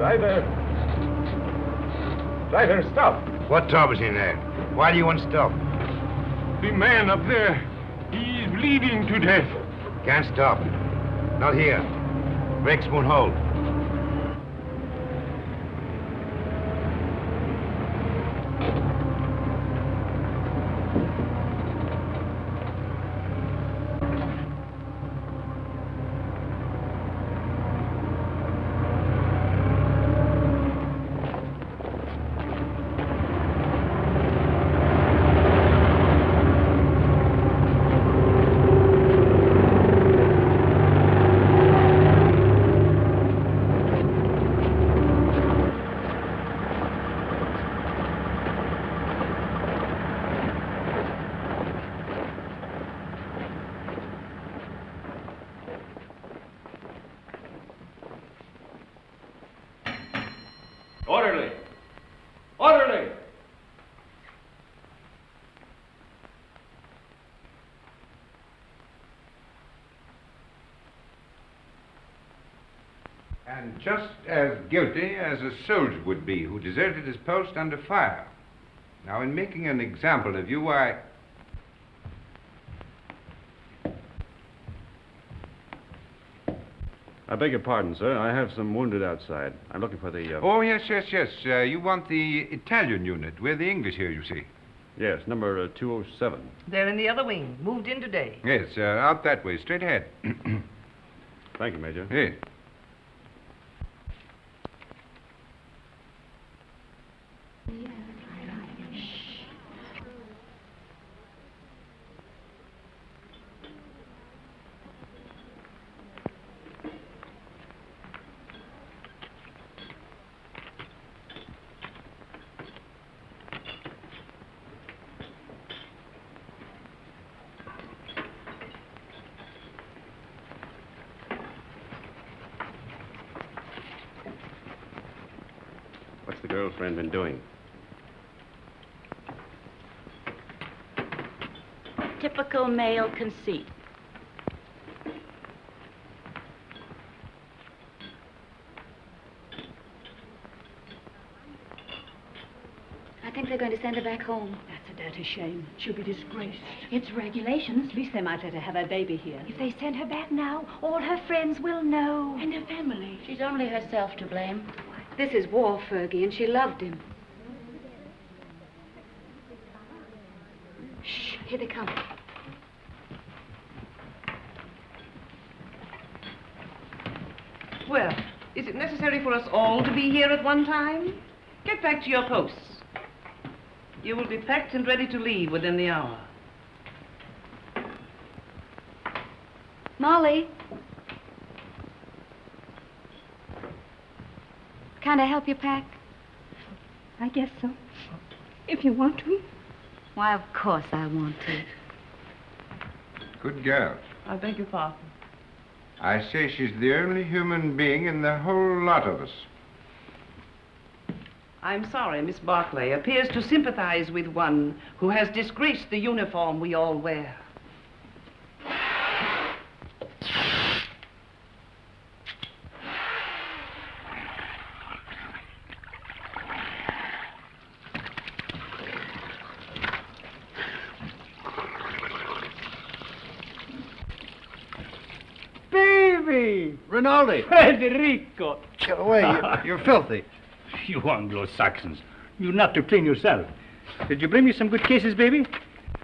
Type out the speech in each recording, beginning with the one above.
Driver, stop. What trouble's in there? Why do you want to stop? The man up there, he is bleeding to death. Can't stop. Not here. Brakes won't hold. Orderly! Orderly! And just as guilty as a soldier would be who deserted his post under fire. Now, in making an example of you, I beg your pardon, sir. I have some wounded outside. I'm looking for the... Oh, yes. You want the Italian unit. We're the English here, you see. Yes, number 207. They're in the other wing. Moved in today. Yes, out that way, straight ahead. Thank you, Major. Yes. What's the girlfriend been doing? Typical male conceit. I think they're going to send her back home. That's a dirty shame. She'll be disgraced. It's regulations. At least they might let her have her baby here. If they send her back now, all her friends will know. And her family. She's only herself to blame. This is war, Fergie, and she loved him. Shh, here they come. Well, is it necessary for us all to be here at one time? Get back to your posts. You will be packed and ready to leave within the hour. Molly. Can I help you pack? I guess so. If you want to. Why, of course I want to. Good girl. I beg your pardon. I say she's the only human being in the whole lot of us. I'm sorry, Miss Barkley appears to sympathize with one who has disgraced the uniform we all wear. Rinaldi! Federico! Get away, you're filthy. You Anglo-Saxons. You're not to clean yourself. Did you bring me some good cases, baby?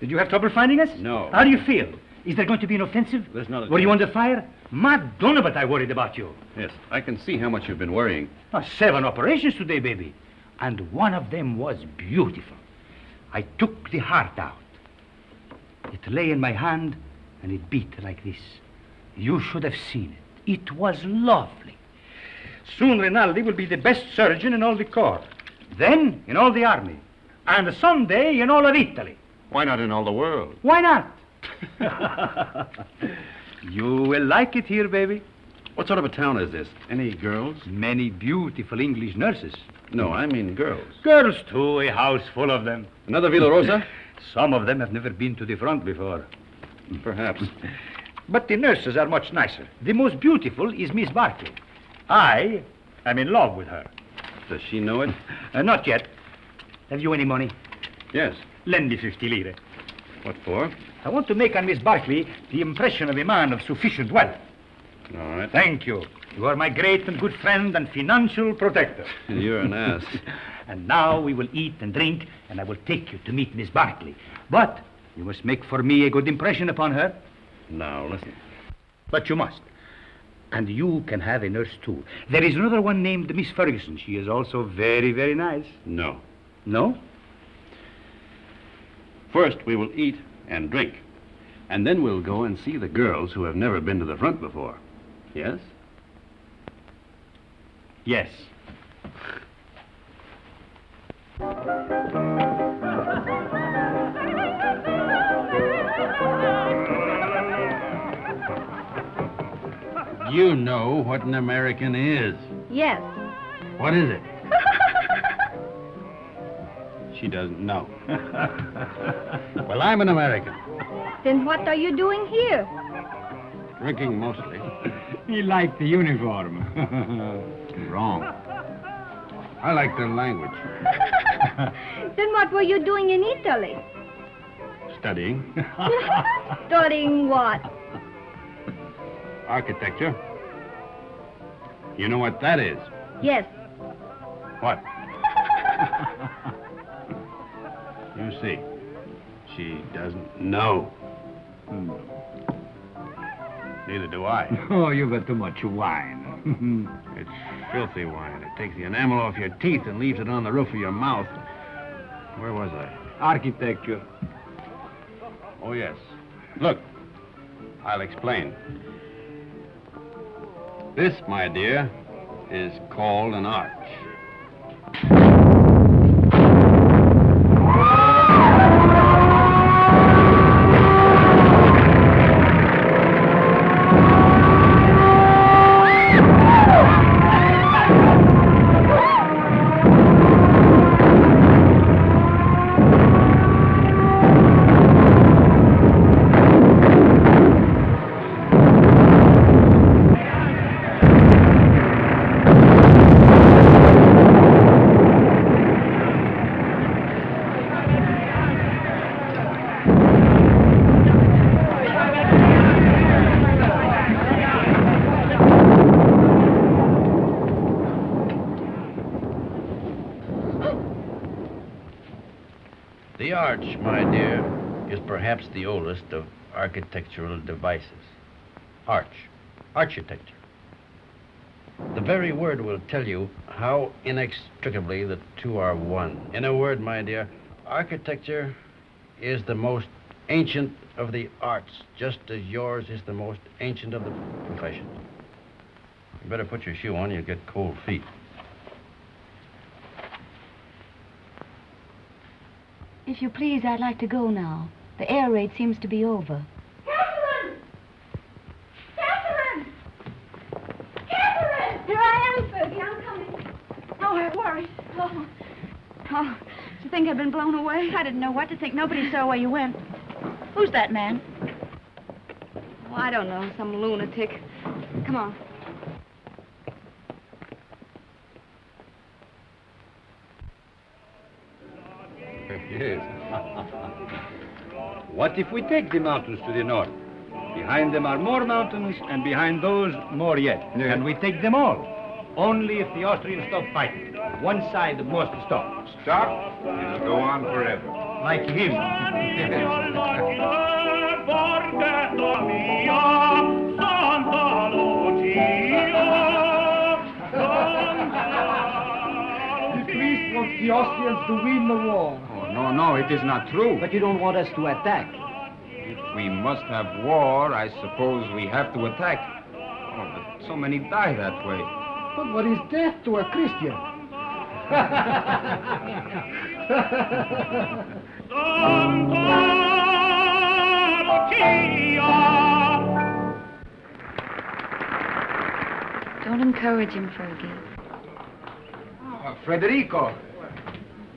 Did you have trouble finding us? No. How do you feel? Is there going to be an offensive? There's not a Were you chance. under fire? Madonna, but I worried about you. Yes, I can see how much you've been worrying. 7 operations today, baby. And one of them was beautiful. I took the heart out. It lay in my hand, and it beat like this. You should have seen it. It was lovely. Soon Rinaldi will be the best surgeon in all the corps. Then in all the army. And someday in all of Italy. Why not in all the world? Why not? You will like it here, baby. What sort of a town is this? Any girls? Many beautiful English nurses. No, I mean girls. Girls, too, a house full of them. Another Villa Rosa? Some of them have never been to the front before. Perhaps. But the nurses are much nicer. The most beautiful is Miss Barkley. I I'm in love with her. Does she know it? Not yet. Have you any money? Yes. Lend me 50 lire. What for? I want to make on Miss Barkley the impression of a man of sufficient wealth. All right. Thank you. You are my great and good friend and financial protector. You're an ass. And now we will eat and drink, and I will take you to meet Miss Barkley. But you must make for me a good impression upon her. Now, listen. But you must. And you can have a nurse, too. There is another one named Miss Ferguson. She is also very, very nice. No. No? First, we will eat and drink. And then we'll go and see the girls who have never been to the front before. Yes? Yes. You know what an American is. Yes. What is it? She doesn't know. Well, I'm an American. Then what are you doing here? Drinking mostly. He liked the uniform. Wrong. I like their language. Then what were you doing in Italy? Studying. Studying what? Architecture. You know what that is? Yes. What? You see, she doesn't know. Neither do I. Oh, you've got too much wine. It's filthy wine. It takes the enamel off your teeth and leaves it on the roof of your mouth. Where was I? Architecture. Oh, yes. Look, I'll explain. This, my dear, is called an arch. The arch, my dear, is perhaps the oldest of architectural devices. Architecture. The very word will tell you how inextricably the two are one. In a word, my dear, architecture is the most ancient of the arts, just as yours is the most ancient of the professions. You better put your shoe on, you'll get cold feet. If you please, I'd like to go now. The air raid seems to be over. Catherine! Catherine! Catherine! Here I am, Fergie. I'm coming. Oh, I'm worried. Oh. Oh, did you think I'd been blown away? I didn't know what to think. Nobody saw where you went. Who's that man? Oh, I don't know. Some lunatic. Come on. Yes. What if we take the mountains to the north? Behind them are more mountains, and behind those, more yet. Yeah. And we take them all. Only if the Austrians stop fighting. One side must stop. Stop? It'll go on forever. Like him. The priest wants the Austrians to win the war. Oh, no, it is not true. But you don't want us to attack. If we must have war, I suppose we have to attack. Oh, but so many die that way. But what is death to a Christian? Don't encourage him, Fergie. Federico.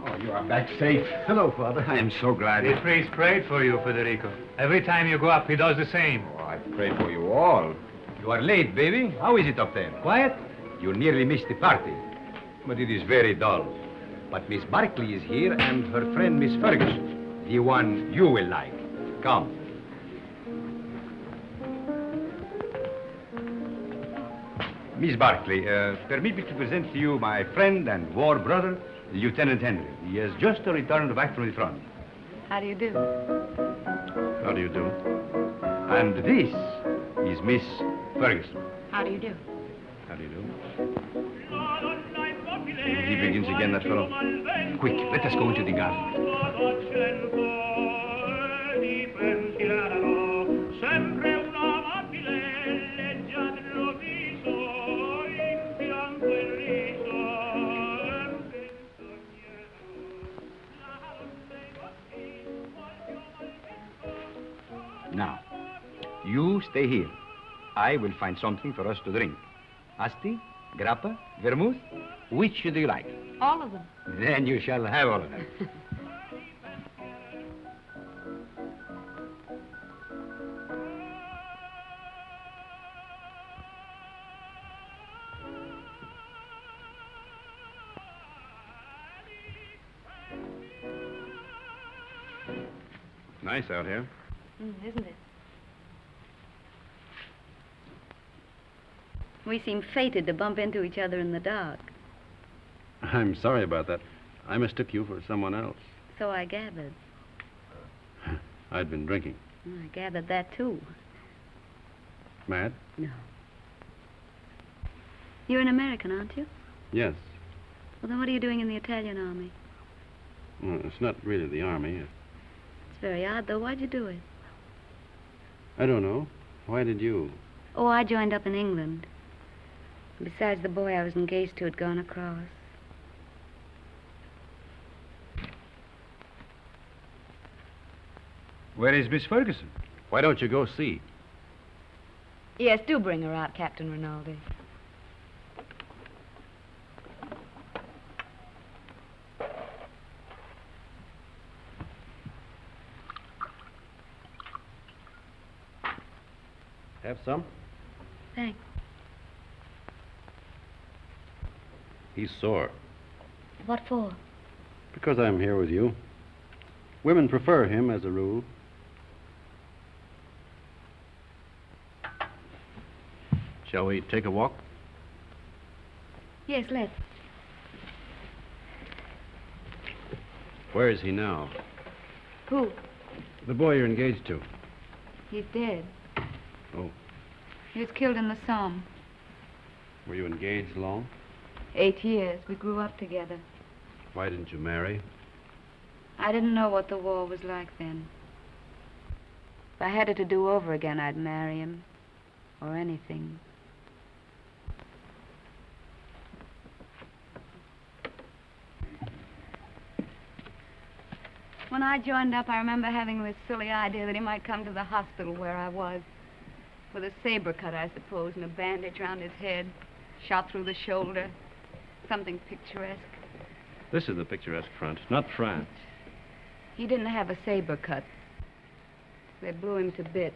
Oh, you are back safe. Hello, Father. I am so glad. The priest prayed for you, Federico. Every time you go up, he does the same. Oh, I pray for you all. You are late, baby. How is it up there? Quiet? You nearly missed the party. But it is very dull. But Miss Barkley is here and her friend Miss Ferguson. The one you will like. Come. Miss Barkley, permit me to present to you my friend and war brother, Lieutenant Henry. He has just returned back from the front. How do you do? How do you do? And this is Miss Ferguson. How do you do? How do you do? He begins again, that fellow. Quick, let us go into the garden. Now, you stay here. I will find something for us to drink. Asti, grappa, vermouth, which do you like? All of them. Then you shall have all of them. Nice out here. Isn't it? We seem fated to bump into each other in the dark. I'm sorry about that. I mistook you for someone else. So I gathered. I'd been drinking. I gathered that, too. Mad? No. You're an American, aren't you? Yes. Well, then what are you doing in the Italian army? Well, it's not really the army. It's very odd, though. Why'd you do it? I don't know. Why did you? Oh, I joined up in England. Besides, the boy I was engaged to had gone across. Where is Miss Ferguson? Why don't you go see? Yes, do bring her out, Captain Rinaldi. Have some? Thanks. He's sore. What for? Because I'm here with you. Women prefer him as a rule. Shall we take a walk? Yes, let's. Where is he now? Who? The boy you're engaged to. He's dead. Oh. He was killed in the Somme. Were you engaged long? 8 years. We grew up together. Why didn't you marry? I didn't know what the war was like then. If I had it to do over again, I'd marry him. Or anything. When I joined up, I remember having this silly idea that he might come to the hospital where I was. With a saber cut, I suppose, and a bandage around his head. Shot through the shoulder. Something picturesque. This is the picturesque front, not France. He didn't have a saber cut. They blew him to bits.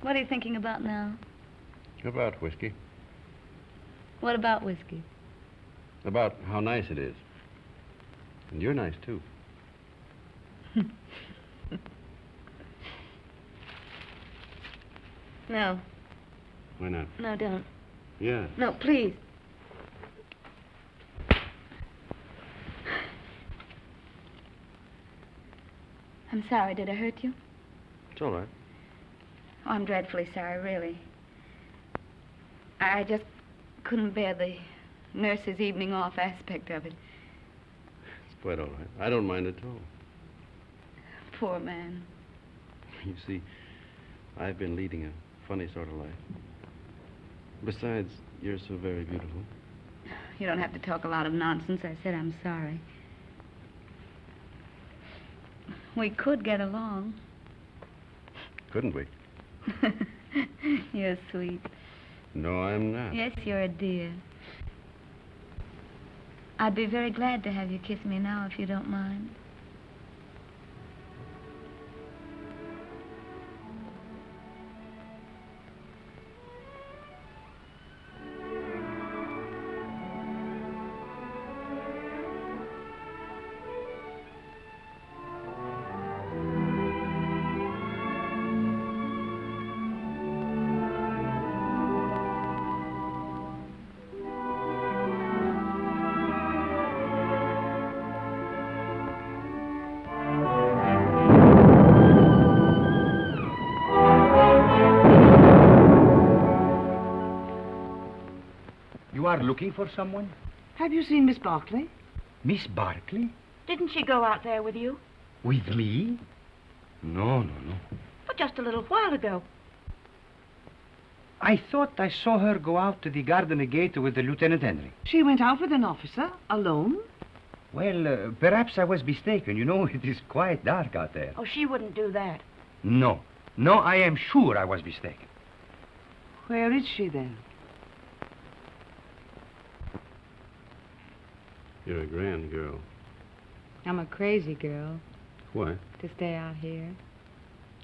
What are you thinking about now? About whiskey. What about whiskey? About how nice it is. And you're nice, too. No. Why not? No, don't. Yeah. No, please. I'm sorry. Did I hurt you? It's all right. Oh, I'm dreadfully sorry, really. I just couldn't bear the nurse's evening off aspect of it. It's quite all right. I don't mind at all. Poor man. You see, I've been leading a funny sort of life. Besides, you're so very beautiful. You don't have to talk a lot of nonsense. I said I'm sorry. We could get along. Couldn't we? You're sweet. No, I'm not. Yes, you're a dear. I'd be very glad to have you kiss me now, if you don't mind. You are looking for someone? Have you seen Miss Barkley? Miss Barkley? Didn't she go out there with you? With me? No. But just a little while ago. I thought I saw her go out to the garden gate with the Lieutenant Henry. She went out with an officer, alone? Well, perhaps I was mistaken. You know, it is quite dark out there. Oh, she wouldn't do that. No, I am sure I was mistaken. Where is she, then? You're a grand girl. I'm a crazy girl What? to stay out here.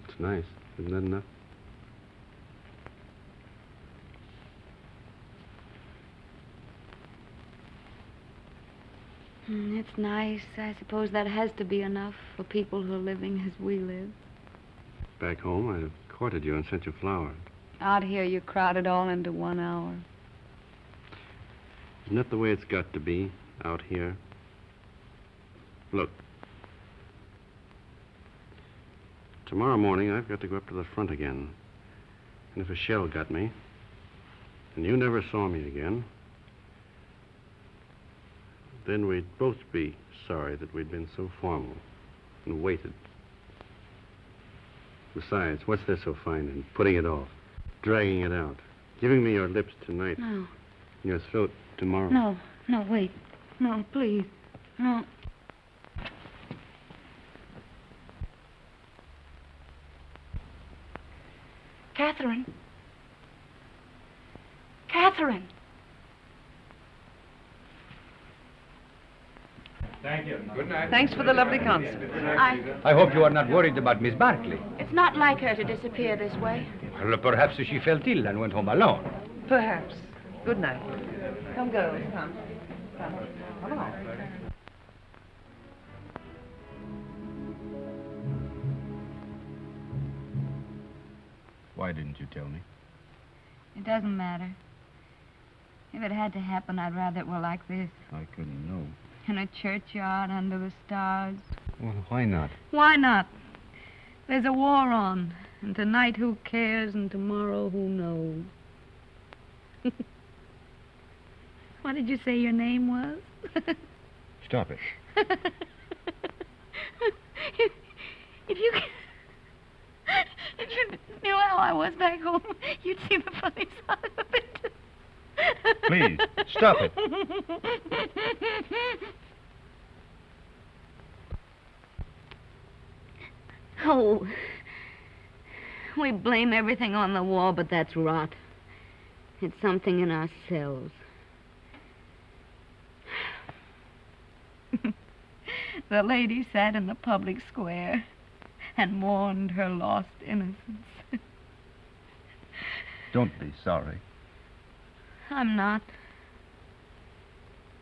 It's nice. Isn't that enough? It's nice. I suppose that has to be enough for people who are living as we live. Back home, I'd have courted you and sent you flowers. Out here, you crowd it all into 1 hour. Isn't that the way it's got to be out here? Look. Tomorrow morning, I've got to go up to the front again. And if a shell got me, and you never saw me again, then we'd both be sorry that we'd been so formal and waited. Besides, what's there so fine in putting it off, dragging it out, giving me your lips tonight, No. and your throat tomorrow? No, wait. No, please. No. Catherine. Catherine. Thank you. Good night. Thanks for the lovely concert. I hope you are not worried about Miss Barkley. It's not like her to disappear this way. Well, perhaps she felt ill and went home alone. Perhaps. Good night. Come, girls, come. Come along. Why didn't you tell me? It doesn't matter. If it had to happen, I'd rather it were like this. I couldn't know. In a churchyard under the stars. Well, why not? Why not? There's a war on. And tonight, who cares? And tomorrow, who knows? What did you say your name was? Stop it. If you knew how I was back home, you'd see the funny side of it. Please, stop it. Oh, we blame everything on the war, but that's rot. It's something in ourselves. The lady sat in the public square and mourned her lost innocence. Don't be sorry. I'm not.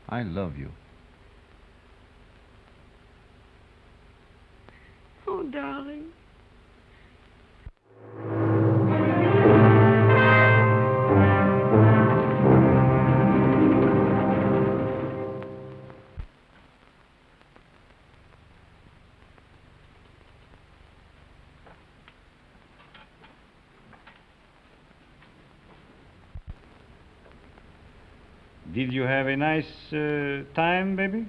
I love you. Oh, darling. Did you have a nice time, baby?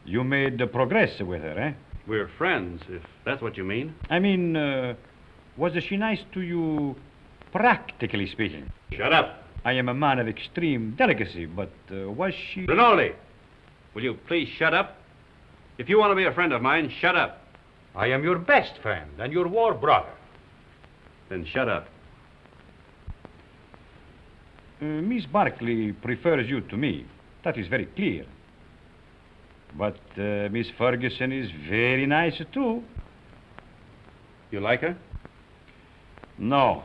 You made progress with her, eh? We're friends, if that's what you mean. I mean, was she nice to you, practically speaking? Shut up. I am a man of extreme delicacy, but was she... Rinaldi, will you please shut up? If you want to be a friend of mine, shut up. I am your best friend and your war brother. Then shut up. Miss Barkley prefers you to me. That is very clear. But Miss Ferguson is very nice, too. You like her? No.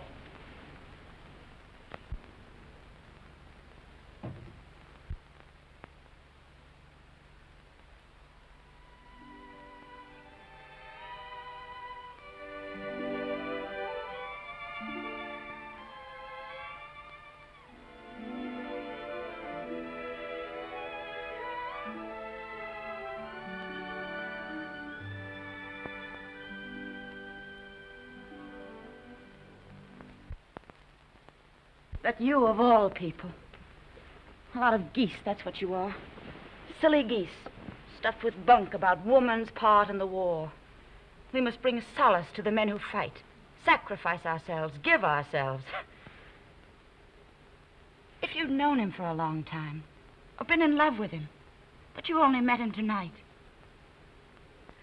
But you, of all people. A lot of geese, that's what you are. Silly geese, stuffed with bunk about woman's part in the war. We must bring solace to the men who fight, sacrifice ourselves, give ourselves. If you'd known him for a long time, or been in love with him, but you only met him tonight.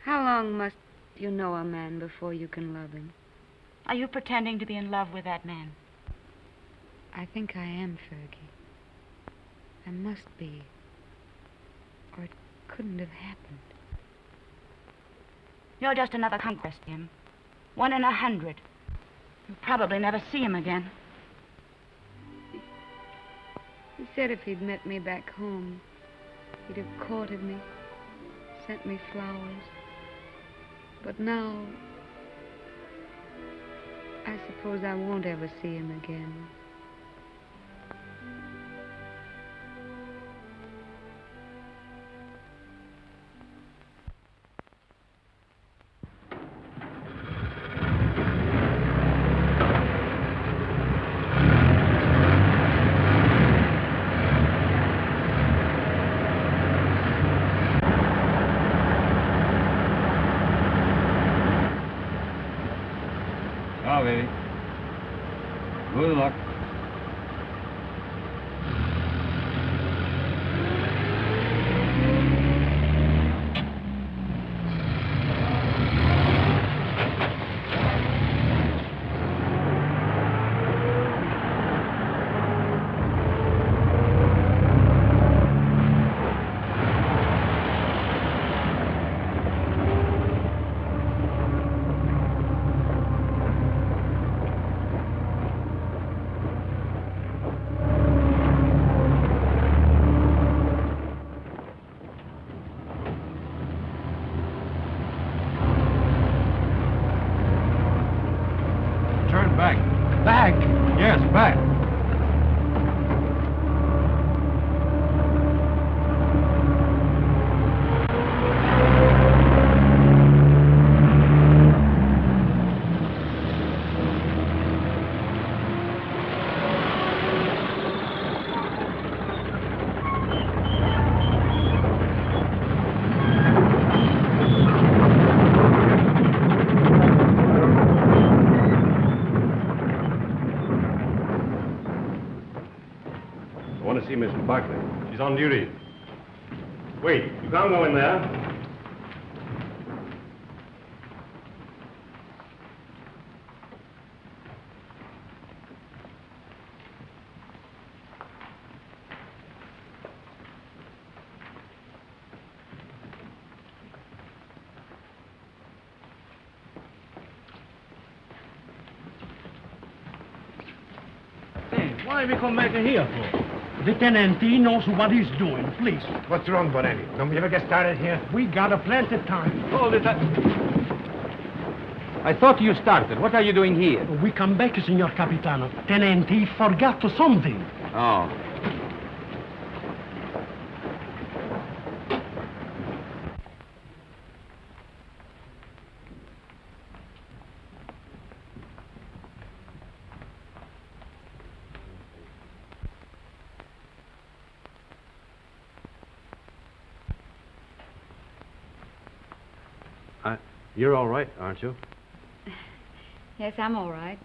How long must you know a man before you can love him? Are you pretending to be in love with that man? I think I am, Fergie. I must be. Or it couldn't have happened. You're just another conquest, Jim. 1 in 100. You'll probably never see him again. He said if he'd met me back home, he'd have courted me, sent me flowers. But now, I suppose I won't ever see him again. Ciao, baby. Good luck. Back. Back? Yes, back. I want to see Miss Barkley. She's on duty. Wait, you can't go in there. Why we come back here for? The tenant, he knows what he's doing, please. What's wrong, Bonelli? Don't we ever get started here? We got a plenty of time. Hold it. I thought you started. What are you doing here? We come back, Signor Capitano. Tenant, he forgot something. Oh. You're all right, aren't you? Yes, I'm all right.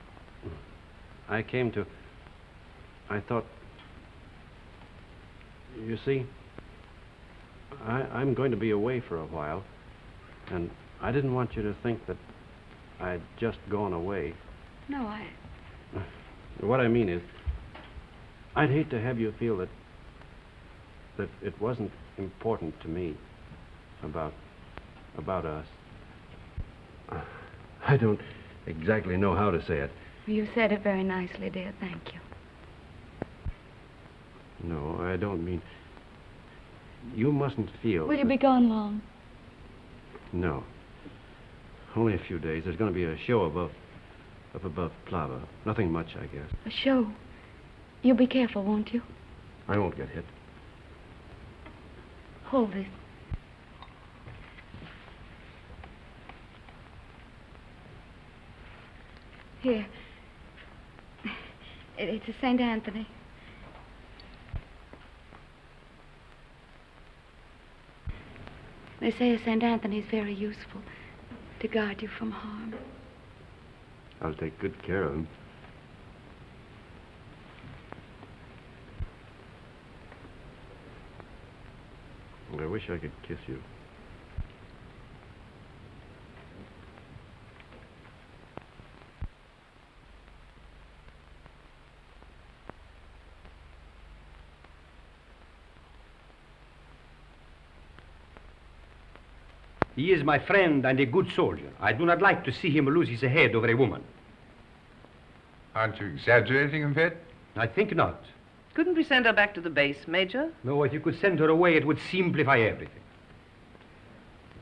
I came to... I thought... You see, I'm going to be away for a while, and I didn't want you to think that I'd just gone away. No, What I mean is, I'd hate to have you feel that it wasn't important to me about us. I don't exactly know how to say it. You said it very nicely, dear. Thank you. No, I don't mean... You mustn't feel... Will you be gone long? No. Only a few days. There's going to be a show up above Plava. Nothing much, I guess. A show? You'll be careful, won't you? I won't get hit. Hold this. Here. It's a St. Anthony. They say a St. Anthony's very useful to guard you from harm. I'll take good care of him. I wish I could kiss you. He is my friend and a good soldier. I do not like to see him lose his head over a woman. Aren't you exaggerating a bit? I think not. Couldn't we send her back to the base, Major? No, if you could send her away, it would simplify everything.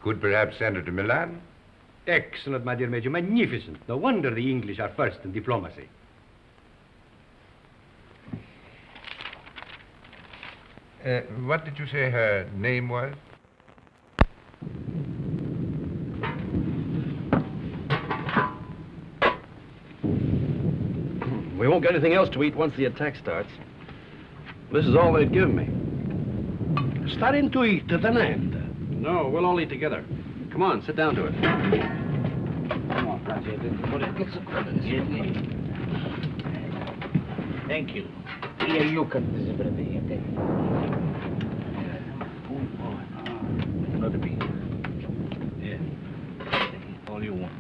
Could perhaps send her to Milan? Excellent, my dear Major. Magnificent. No wonder the English are first in diplomacy. What did you say her name was? We won't get anything else to eat once the attack starts. This is all they'd give me. Starting to eat at an end. No, we'll all eat together. Come on, sit down to it. Come on, thank you. Here you cut this everything, okay? Another piece. Yeah. All you want.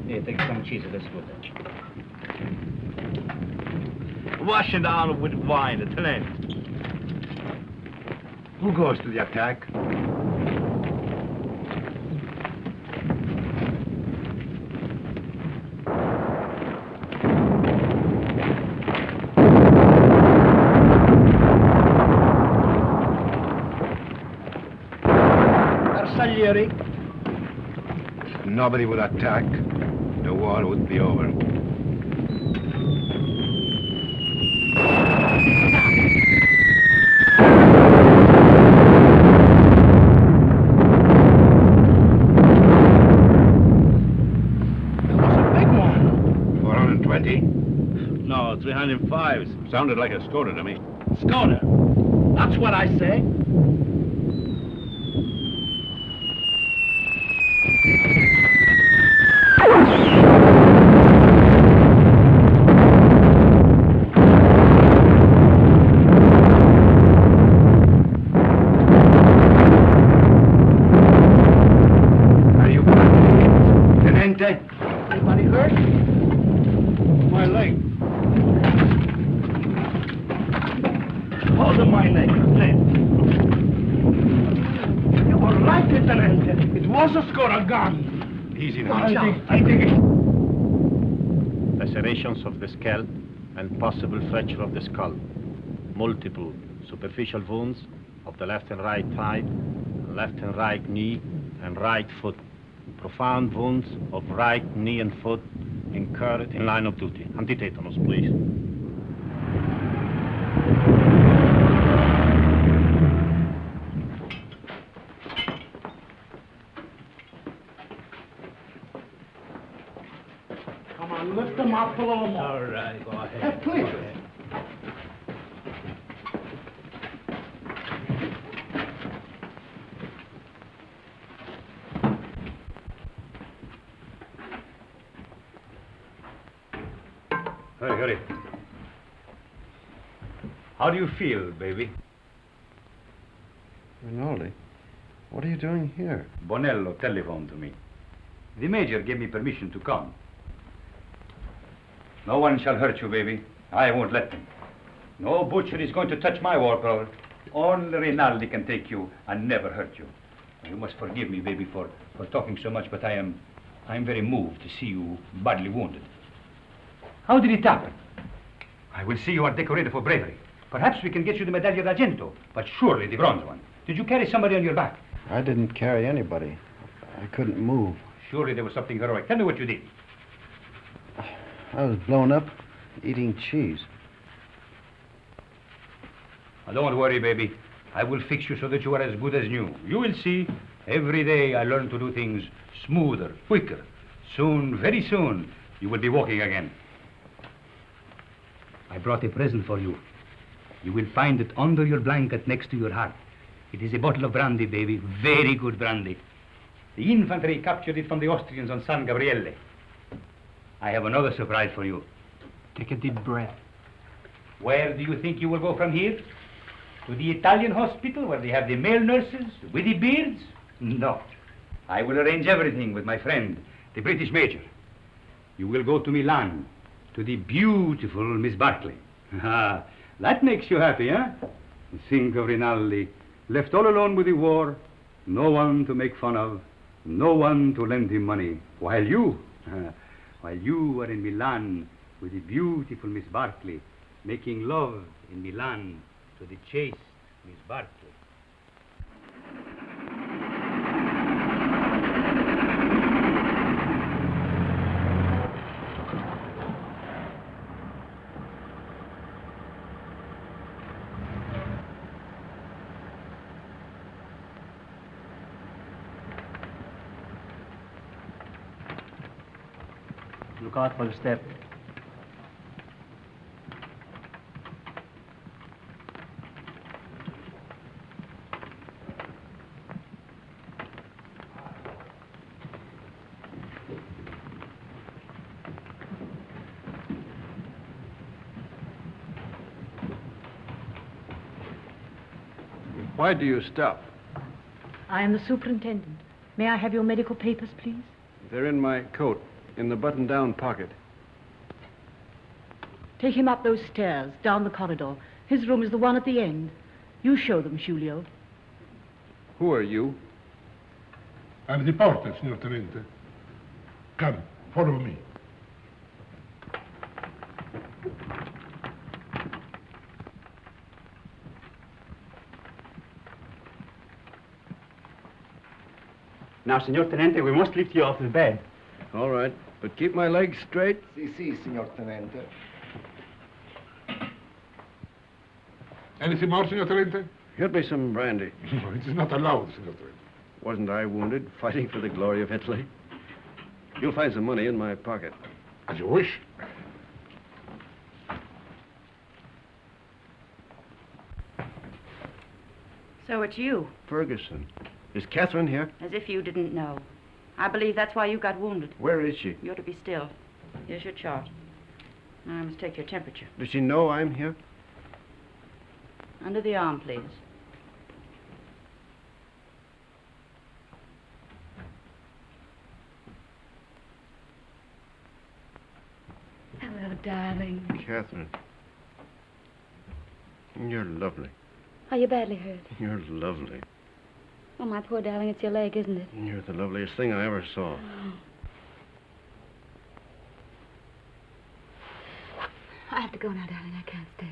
Here, take some cheese. Let's go there. Wash it down with wine at an end. Who goes to the attack? Arsaglieri. Nobody would attack. The war would be over. No, 305s. Sounded like a Skoda to me. Skoda. That's what I say. Are you Tenente? Anybody hurt? My leg. Hold my leg, Lieutenant. You were right, Lieutenant. It was a Skoda gun. Easy now. I think it... Lacerations of the scalp and possible fracture of the skull. Multiple superficial wounds of the left and right thigh, left and right knee, and right foot. Profound wounds of right knee and foot incurred in line of duty. Antitetanus, please. Come on, lift them up a little more. All right, go ahead. Please. Hurry, hurry. How do you feel, baby? Rinaldi, what are you doing here? Bonello telephoned to me. The major gave me permission to come. No one shall hurt you, baby. I won't let them. No butcher is going to touch my war color. Only Rinaldi can take you and never hurt you. You must forgive me, baby, for talking so much, but I'm very moved to see you badly wounded. How did it happen? I will see you are decorated for bravery. Perhaps we can get you the Medaglia d'Argento, but surely the bronze one. Did you carry somebody on your back? I didn't carry anybody. I couldn't move. Surely there was something heroic. Tell me what you did. I was blown up eating cheese. Now, don't worry, baby. I will fix you so that you are as good as new. You will see. Every day I learn to do things smoother, quicker. Soon, very soon, you will be walking again. I brought a present for you. You will find it under your blanket next to your heart. It is a bottle of brandy, baby. Very good brandy. The infantry captured it from the Austrians on San Gabriele. I have another surprise for you. Take a deep breath. Where do you think you will go from here? To the Italian hospital where they have the male nurses with the beards? No. I will arrange everything with my friend, the British major. You will go to Milan, to the beautiful Miss Barkley. Ah, that makes you happy, huh? Think of Rinaldi, left all alone with the war, no one to make fun of, no one to lend him money, while you are in Milan with the beautiful Miss Barkley, making love in Milan to the chaste Miss Barkley. Look out for the step. Why do you stop? I am the superintendent. May I have your medical papers, please? They're in my coat, in the button-down pocket. Take him up those stairs, down the corridor. His room is the one at the end. You show them, Giulio. Who are you? I'm the porter, signor Tenente. Come, follow me. Now, Signor Tenente, we must lift you off the bed. All right, but keep my legs straight. Si, signor Tenente. Anything more, signor Tenente? Get me some brandy. No, it is not allowed, signor Tenente. Wasn't I wounded, fighting for the glory of Italy? You'll find some money in my pocket. As you wish. So it's you. Ferguson. Is Catherine here? As if you didn't know. I believe that's why you got wounded. Where is she? You're to be still. Here's your chart. Now I must take your temperature. Does she know I'm here? Under the arm, please. Hello, darling. Catherine. You're lovely. Are you badly hurt? You're lovely. Oh, my poor darling, it's your leg, isn't it? You're the loveliest thing I ever saw. I have to go now, darling. I can't stay.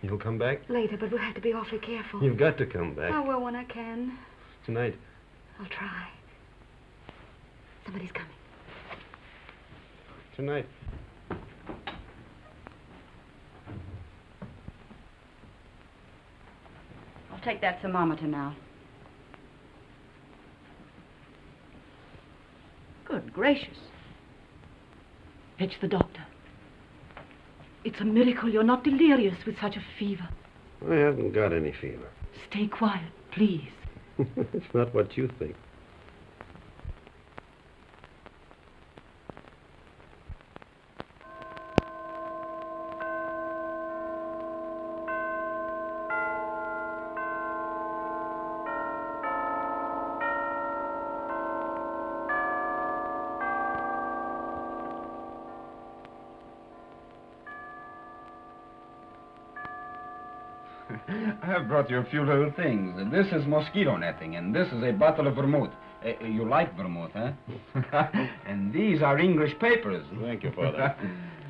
You'll come back? Later, but we'll have to be awfully careful. You've got to come back. I will when I can. Tonight. I'll try. Somebody's coming. Tonight. I'll take that thermometer now. Good gracious. Fetch the doctor. It's a miracle you're not delirious with such a fever. I haven't got any fever. Stay quiet, please. It's not what you think. I have brought you a few little things. This is mosquito netting, and this is a bottle of vermouth. You like vermouth, huh? And these are English papers. Thank you, Father.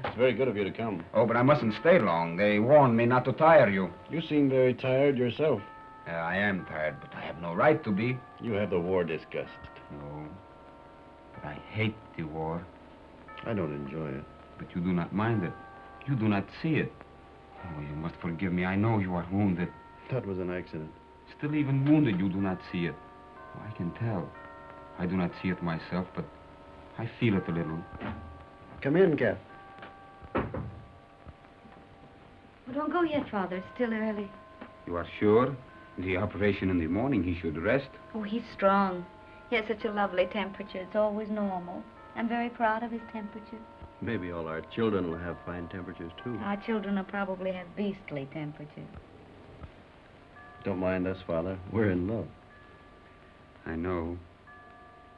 It's very good of you to come. Oh, but I mustn't stay long. They warned me not to tire you. You seem very tired yourself. I am tired, but I have no right to be. You have the war disgust. No, but I hate the war. I don't enjoy it. But you do not mind it. You do not see it. Oh, you must forgive me. I know you are wounded. That was an accident. Still, even wounded, you do not see it. Oh, I can tell. I do not see it myself, but I feel it a little. Come in, Kath. Well, don't go yet, Father. It's still early. You are sure? The operation in the morning, he should rest. Oh, he's strong. He has such a lovely temperature. It's always normal. I'm very proud of his temperature. Maybe all our children will have fine temperatures, too. Our children will probably have beastly temperatures. Don't mind us, Father. We're in love. I know.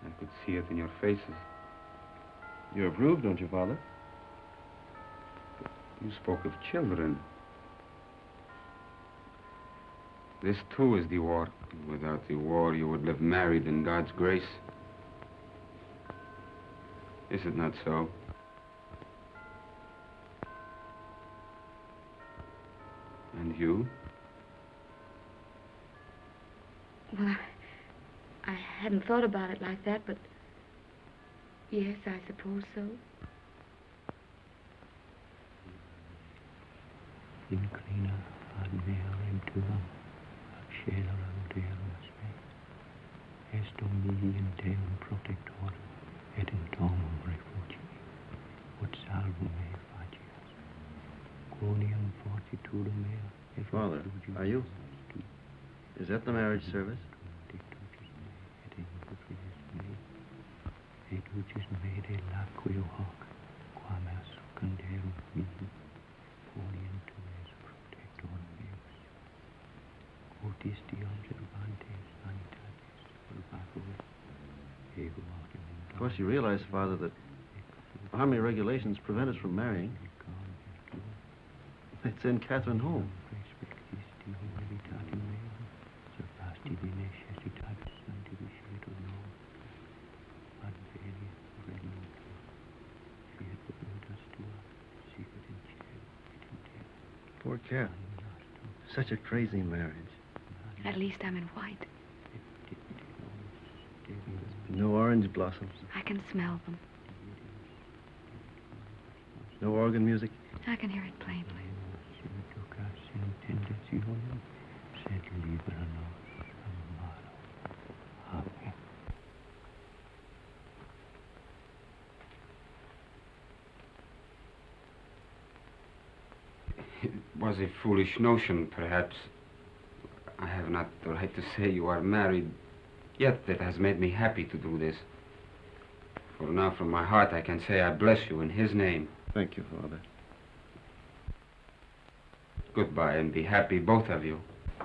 I could see it in your faces. You approve, don't you, Father? You spoke of children. This, too, is the war. Without the war, you would live married in God's grace. Is it not so? And you? Well, I hadn't thought about it like that, but yes, I suppose so. Inclina ad mea venturam, accederam Deus me. Est mihi in Deum protectorum, et in domum refugii, ut salvum me facias. Quoniam fortitudum mea, et Father, are you? Is that the marriage service? Et ucis me de laqueo hoc, quam est canderum mihi, quoniam tu es protectorum meus. Otis Deum observantes sanitatis purgatori, ego autem. Of course, you realize, Father, that army regulations prevent us from marrying. They'd send Catherine home. Poor Cat. Such a crazy marriage. At least I'm in white. No orange blossoms. I can smell them. No organ music. I can hear it plainly. It was a foolish notion, perhaps. I have not the right to say you are married, yet that has made me happy to do this. For now, from my heart, I can say I bless you in his name. Thank you, Father. Goodbye, and be happy, both of you.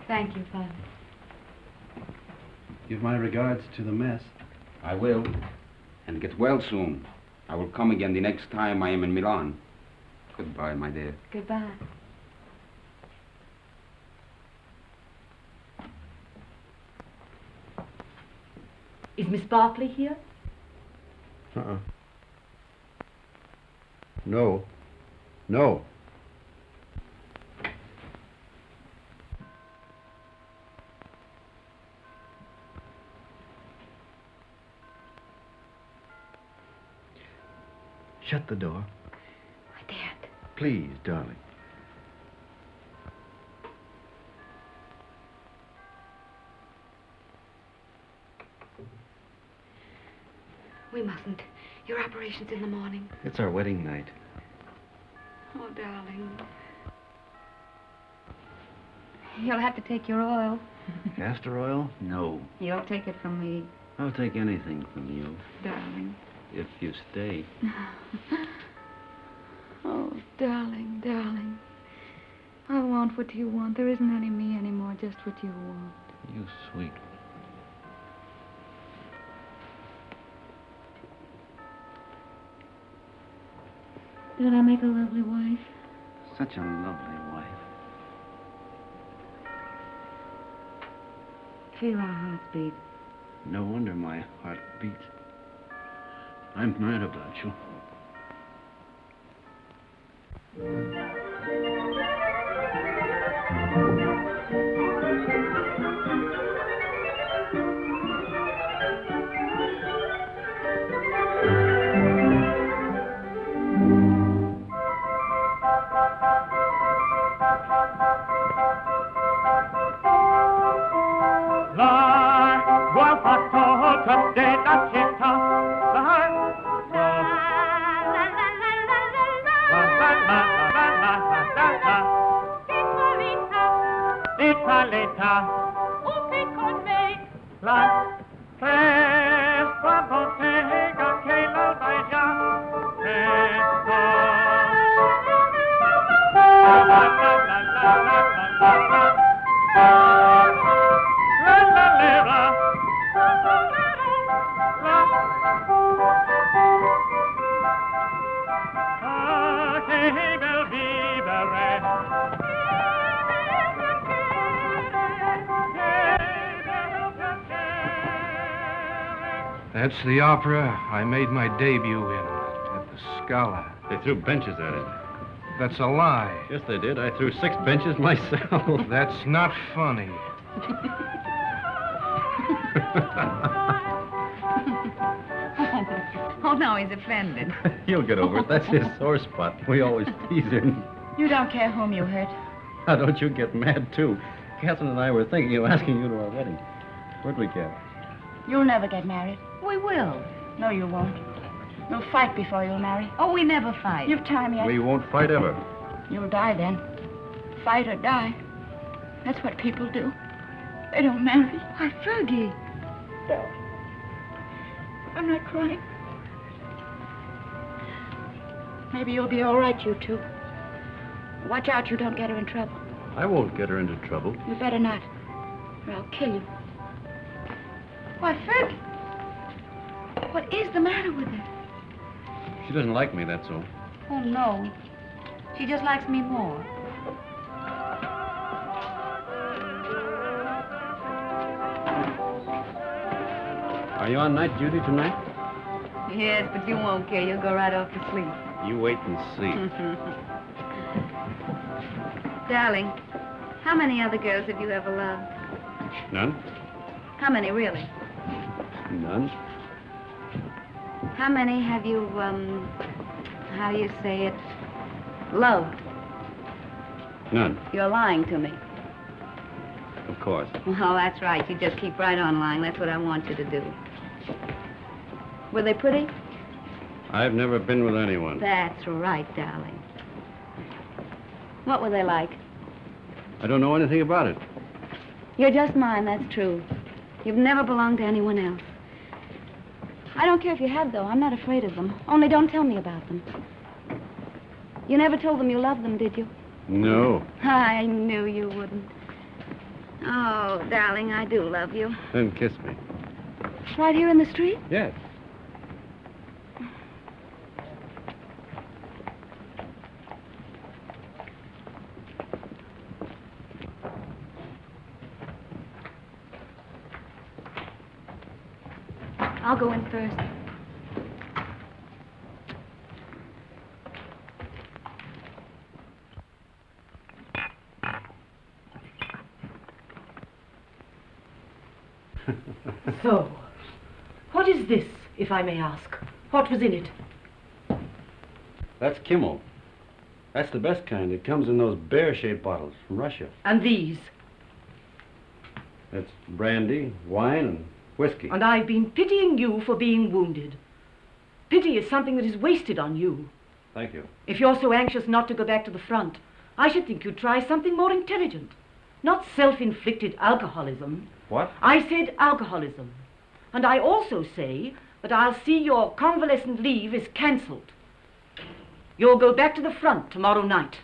Thank you, Father. Give my regards to the mess. I will. And get well soon. I will come again the next time I am in Milan. Goodbye, my dear. Goodbye. Is Miss Barkley here? No. No. Shut the door. I daren't. Please, darling. We mustn't. Your operation's in the morning. It's our wedding night. Oh, darling. You'll have to take your oil. Castor oil? No. You'll take it from me, I'll take anything from you. darling. If you stay. Oh, darling, darling. I want what you want. There isn't any me anymore, just what you want. You sweet. Did I make a lovely wife? Such a lovely wife. Feel our hearts beat. No wonder my heart beats. I'm mad about you. That's the opera I made my debut in at the Scala. They threw benches at it. That's a lie. Yes, they did. I threw 6 benches myself. That's not funny. Oh, no, he's offended. He'll get over it. That's his sore spot. We always tease him. You don't care whom you hurt. How don't you get mad, too? Catherine and I were thinking of asking you to our wedding. Where'd we get? You'll never get married. We will. No, you won't. You'll fight before you'll marry. Oh, we never fight. You've time yet. We won't fight ever. You'll die then. Fight or die. That's what people do. They don't marry. Why, Fergie. No. I'm not crying. Maybe you'll be all right, you two. Watch out you don't get her in trouble. I won't get her into trouble. You better not, or I'll kill you. Why, Fergie. What is the matter with her? She doesn't like me, that's all. Oh, no. She just likes me more. Are you on night duty tonight? Yes, but you won't care. You'll go right off to sleep. You wait and see. Darling, how many other girls have you ever loved? None? How many, really? None. How many have you, how do you say it, loved? None. You're lying to me. Of course. Well, that's right. You just keep right on lying. That's what I want you to do. Were they pretty? I've never been with anyone. That's right, darling. What were they like? I don't know anything about it. You're just mine, that's true. You've never belonged to anyone else. I don't care if you had, though. I'm not afraid of them. Only don't tell me about them. You never told them you loved them, did you? No. I knew you wouldn't. Oh, darling, I do love you. Then kiss me. Right here in the street? Yes. I'll go in first. So, what is this, if I may ask? What was in it? That's Kimmel. That's the best kind. It comes in those bear-shaped bottles from Russia. And these? It's brandy, wine, and whiskey. And I've been pitying you for being wounded. Pity is something that is wasted on you. Thank you. If you're so anxious not to go back to the front, I should think you'd try something more intelligent. Not self-inflicted alcoholism. What? I said alcoholism. And I also say that I'll see your convalescent leave is cancelled. You'll go back to the front tomorrow night.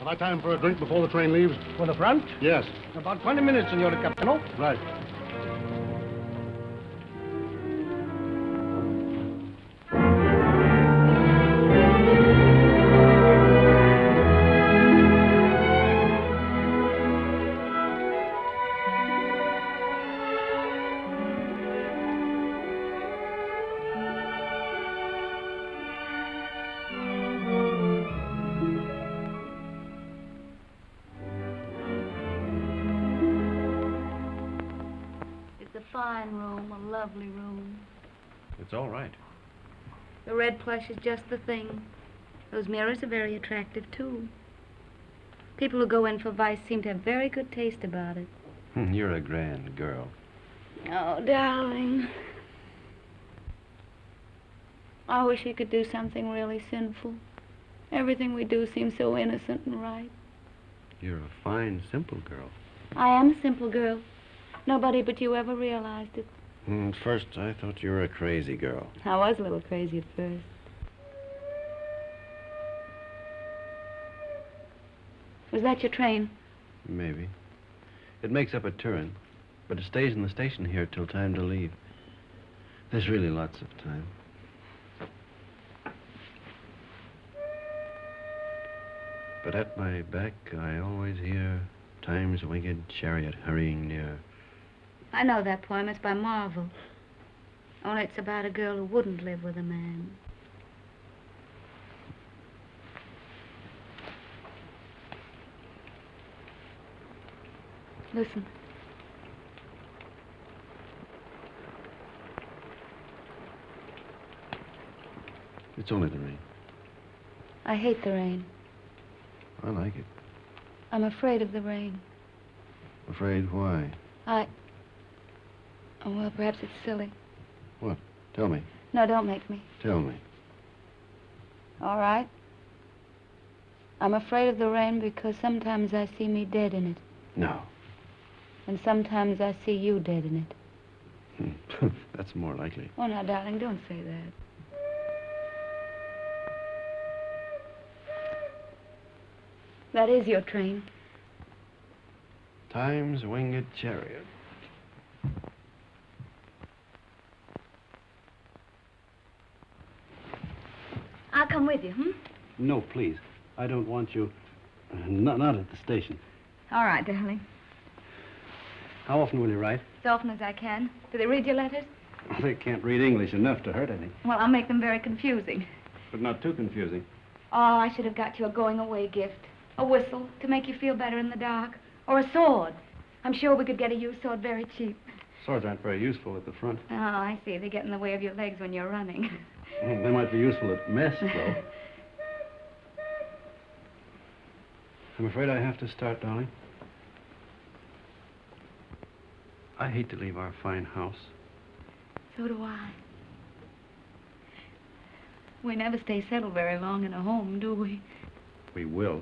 Have I time for a drink before the train leaves? For the front? Yes. About 20 minutes, Senor Capitano. Right. Fine room, a lovely room. It's all right. The red plush is just the thing. Those mirrors are very attractive, too. People who go in for vice seem to have very good taste about it. You're a grand girl. Oh, darling. I wish we could do something really sinful. Everything we do seems so innocent and right. You're a fine, simple girl. I am a simple girl. Nobody but you ever realized it. At first, I thought you were a crazy girl. I was a little crazy at first. Was that your train? Maybe. It makes up at Turin, but it stays in the station here till time to leave. There's really lots of time. But at my back, I always hear time's winged chariot hurrying near. I know that poem. It's by Marvel. Only it's about a girl who wouldn't live with a man. Listen. It's only the rain. I hate the rain. I like it. I'm afraid of the rain. Afraid why? Oh, well, perhaps it's silly. What? Tell me. No, don't make me. Tell me. All right. I'm afraid of the rain because sometimes I see me dead in it. No. And sometimes I see you dead in it. That's more likely. Oh, now, darling, don't say that. That is your train. Time's winged chariot. I'll come with you, No, please. I don't want you. Not at the station. All right, darling. How often will you write? As often as I can. Do they read your letters? They can't read English enough to hurt any. Well, I'll make them very confusing. But not too confusing. Oh, I should have got you a going-away gift. A whistle to make you feel better in the dark. Or a sword. I'm sure we could get a used sword very cheap. Swords aren't very useful at the front. Oh, I see. They get in the way of your legs when you're running. They might be useful at mess, though. I'm afraid I have to start, darling. I hate to leave our fine house. So do I. We never stay settled very long in a home, do we? We will.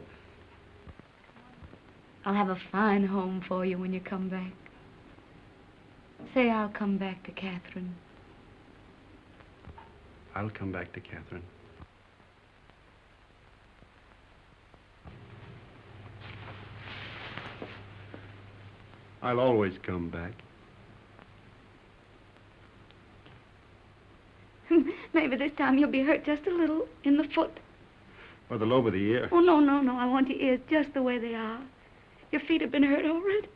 I'll have a fine home for you when you come back. Say I'll come back to Catherine. I'll come back to Catherine. I'll always come back. Maybe this time you'll be hurt just a little in the foot. Or the lobe of the ear. Oh, no, no, no. I want your ears just the way they are. Your feet have been hurt already.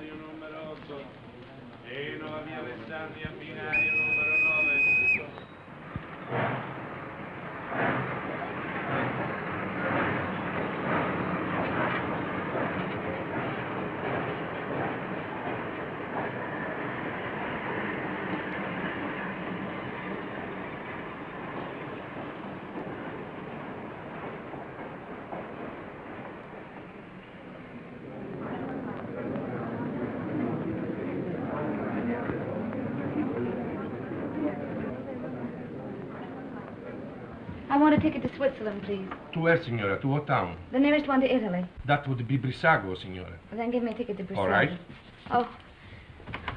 binario numero 8. Treno a via Alessandria, binario numero 9. I want a ticket to Switzerland, please. To where, signora? To what town? The nearest one to Italy. That would be Brissago, signora. Well, then give me a ticket to Brissago. All right. Oh,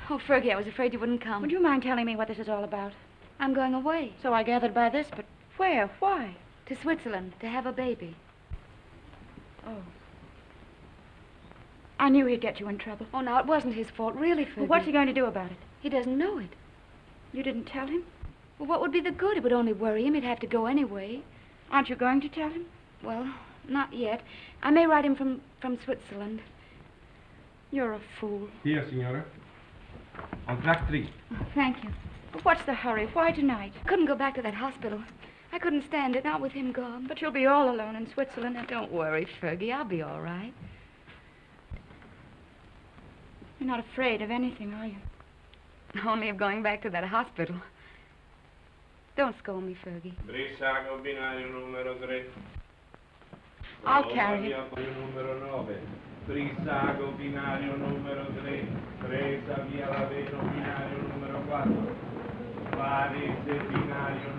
Fergie, I was afraid you wouldn't come. Would you mind telling me what this is all about? I'm going away. So I gathered by this, but where? Why? To Switzerland, to have a baby. Oh. I knew he'd get you in trouble. Oh, now, it wasn't his fault, really, Fergie. Well, what's he going to do about it? He doesn't know it. You didn't tell him? Well, what would be the good? It would only worry him. He'd have to go anyway. Aren't you going to tell him? Well, not yet. I may write him from Switzerland. You're a fool. Here, signora. On track 3. Oh, thank you. But what's the hurry? Why tonight? I couldn't go back to that hospital. I couldn't stand it, not with him gone. But you'll be all alone in Switzerland. Now, don't worry, Fergie. I'll be all right. You're not afraid of anything, are you? Only of going back to that hospital. Don't scold me, Fergie. Brissago, binario numero 3. I'll carry it. Numero 9. Brissago, binario numero 3. Presa via Laveno, binario numero 4. Varese, binario.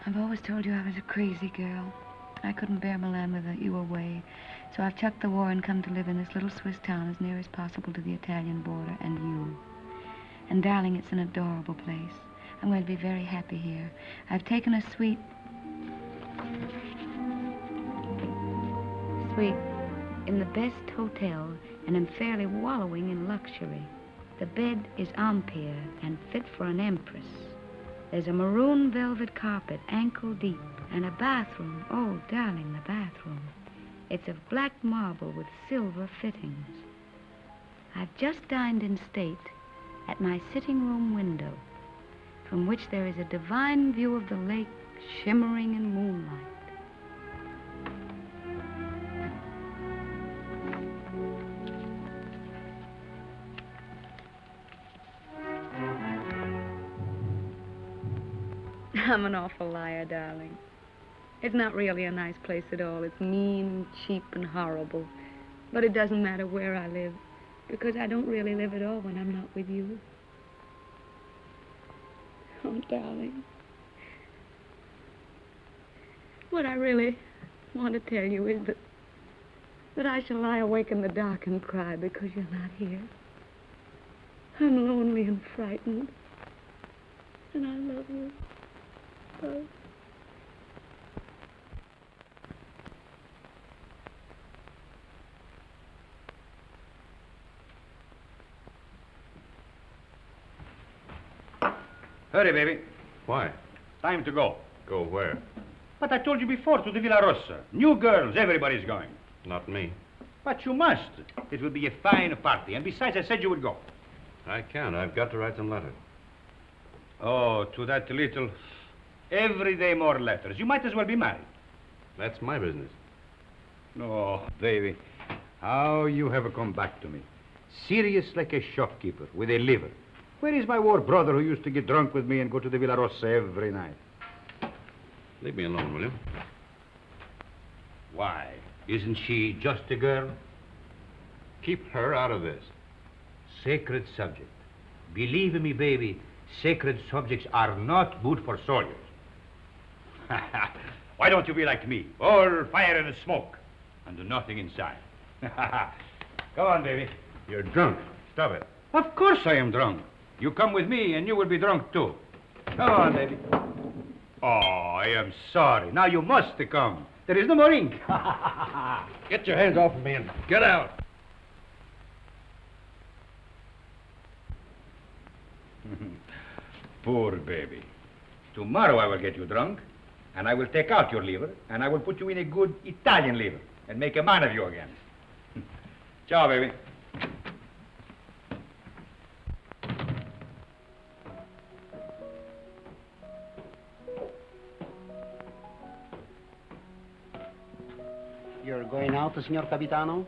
I've always told you I was a crazy girl. I couldn't bear Milan with you away. So I've chucked the war and come to live in this little Swiss town as near as possible to the Italian border and you. And darling, it's an adorable place. I'm going to be very happy here. I've taken a suite in the best hotel and am fairly wallowing in luxury. The bed is Empire and fit for an empress. There's a maroon velvet carpet, ankle deep, and a bathroom. Oh, darling, the bathroom. It's of black marble with silver fittings. I've just dined in state at my sitting room window, from which there is a divine view of the lake shimmering in moonlight. I'm an awful liar, darling. It's not really a nice place at all. It's mean and cheap and horrible. But it doesn't matter where I live, because I don't really live at all when I'm not with you. Oh, darling. What I really want to tell you is that I shall lie awake in the dark and cry because you're not here. I'm lonely and frightened. And I love you. Oh. Hurry, baby. Why? Time to go. Go where? But I told you before, to the Villa Rossa. New girls, everybody's going. Not me. But you must. It will be a fine party. And besides, I said you would go. I can't. I've got to write some letters. Oh, to that little... Every day more letters. You might as well be married. That's my business. Oh, baby. How you have come back to me. Serious like a shopkeeper with a liver. Where is my war brother who used to get drunk with me and go to the Villa Rossa every night? Leave me alone, will you? Why? Isn't she just a girl? Keep her out of this. Sacred subject. Believe me, baby, sacred subjects are not good for soldiers. Why don't you be like me? All fire and smoke, and nothing inside. Go on, baby. You're drunk. Stop it. Of course I am drunk. You come with me, and you will be drunk, too. Come on, baby. Oh, I am sorry. Now you must come. There is no more ink. Get your hands off of me and get out. Poor baby. Tomorrow I will get you drunk, and I will take out your liver, and I will put you in a good Italian liver, and make a man of you again. Ciao, baby. You're going out, Signor Capitano?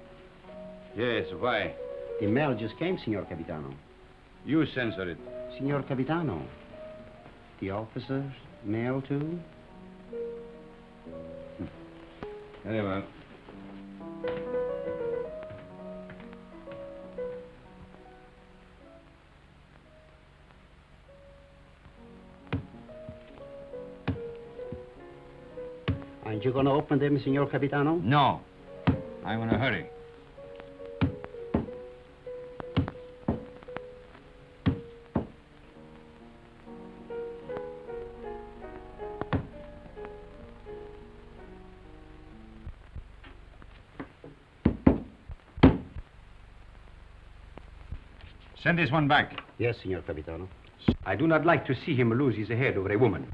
Yes, why? The mail just came, Signor Capitano. You censor it. Signor Capitano, the officers' mail, too? Very well. Aren't you going to open them, Signor Capitano? No. I'm in a hurry. Send this one back. Yes, Signor Capitano. I do not like to see him lose his head over a woman.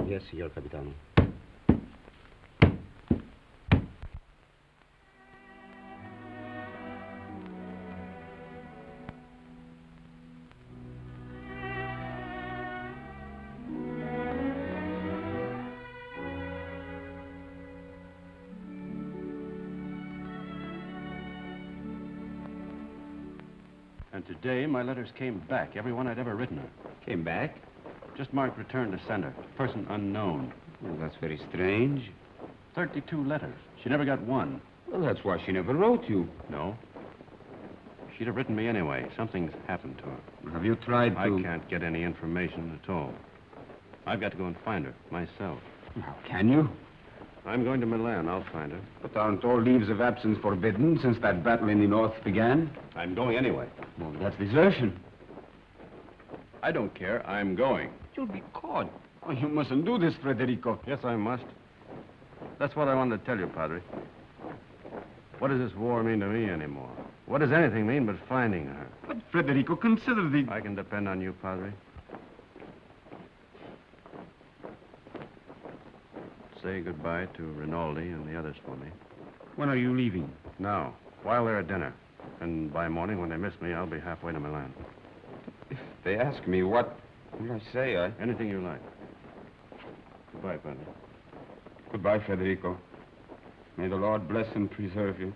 Yes, Signor Capitano. And today, my letters came back, every one I'd ever written her. Came back? Just marked return to sender. Person unknown. Well, that's very strange. 32 letters. She never got one. Well, that's why she never wrote you. No. She'd have written me anyway. Something's happened to her. Have you tried to... I can't get any information at all. I've got to go and find her, myself. How can you? I'm going to Milan. I'll find her. But aren't all leaves of absence forbidden since that battle in the north began? I'm going anyway. Well, that's desertion. I don't care. I'm going. You'll be caught. Oh, you mustn't do this, Federico. Yes, I must. That's what I wanted to tell you, Padre. What does this war mean to me anymore? What does anything mean but finding her? But, Federico, consider the... I can depend on you, Padre. Say goodbye to Rinaldi and the others for me. When are you leaving? Now, while they're at dinner. And by morning, when they miss me, I'll be halfway to Milan. If they ask me what will I say, Anything you like. Goodbye, Padre. Goodbye, Federico. May the Lord bless and preserve you.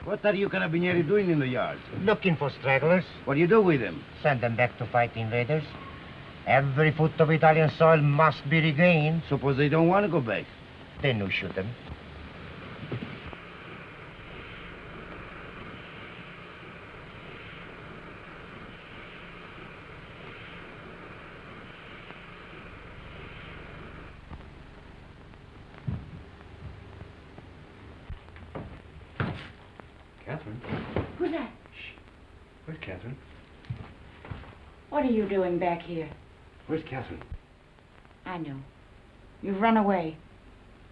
What are you carabinieri doing in the yard? Looking for stragglers. What do you do with them? Send them back to fight invaders. Every foot of Italian soil must be regained. Suppose they don't want to go back? Then you shoot them. Catherine? Who's that? Where's Catherine? What are you doing back here? Where's Catherine? I know. You've run away.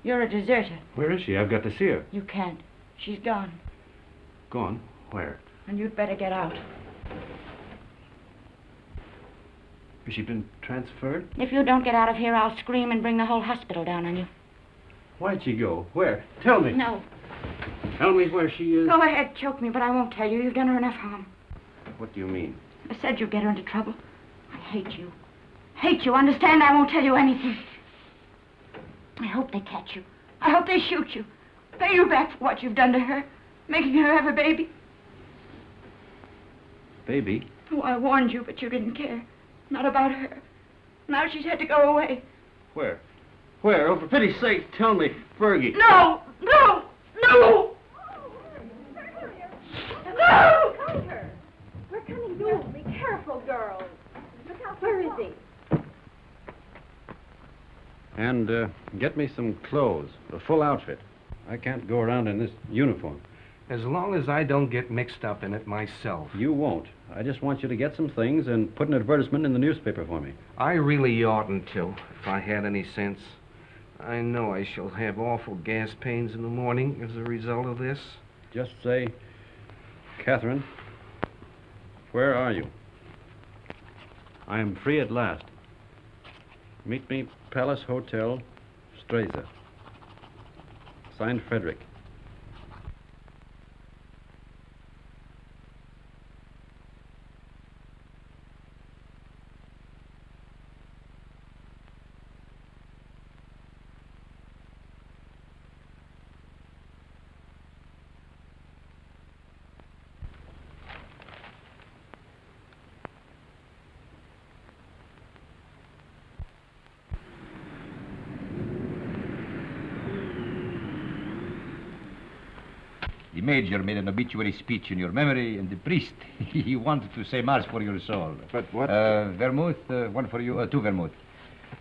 You're a deserter. Where is she? I've got to see her. You can't. She's gone. Gone? Where? And you'd better get out. Has she been transferred? If you don't get out of here, I'll scream and bring the whole hospital down on you. Why'd she go? Where? Tell me. No. Tell me where she is. Go ahead, choke me, but I won't tell you. You've done her enough harm. What do you mean? I said you'd get her into trouble. I hate you. Hate you. Understand? I won't tell you anything. I hope they catch you. I hope they shoot you. Pay you back for what you've done to her. Making her have a baby. Baby? Oh, I warned you, but you didn't care. Not about her. Now she's had to go away. Where? Where? Oh, for pity's sake, tell me. Fergie. No! No! No! No! We're coming soon. Be careful, girls. Look out. Where is he? And get me some clothes, a full outfit. I can't go around in this uniform. As long as I don't get mixed up in it myself. You won't. I just want you to get some things and put an advertisement in the newspaper for me. I really oughtn't to, if I had any sense. I know I shall have awful gas pains in the morning as a result of this. Just say, Catherine, where are you? I am free at last. Meet me, Palace Hotel, Streza. Signed, Frederic. The Major made an obituary speech in your memory, and the priest, he wanted to say mass for your soul. But what? Vermouth, one for you, two vermouth.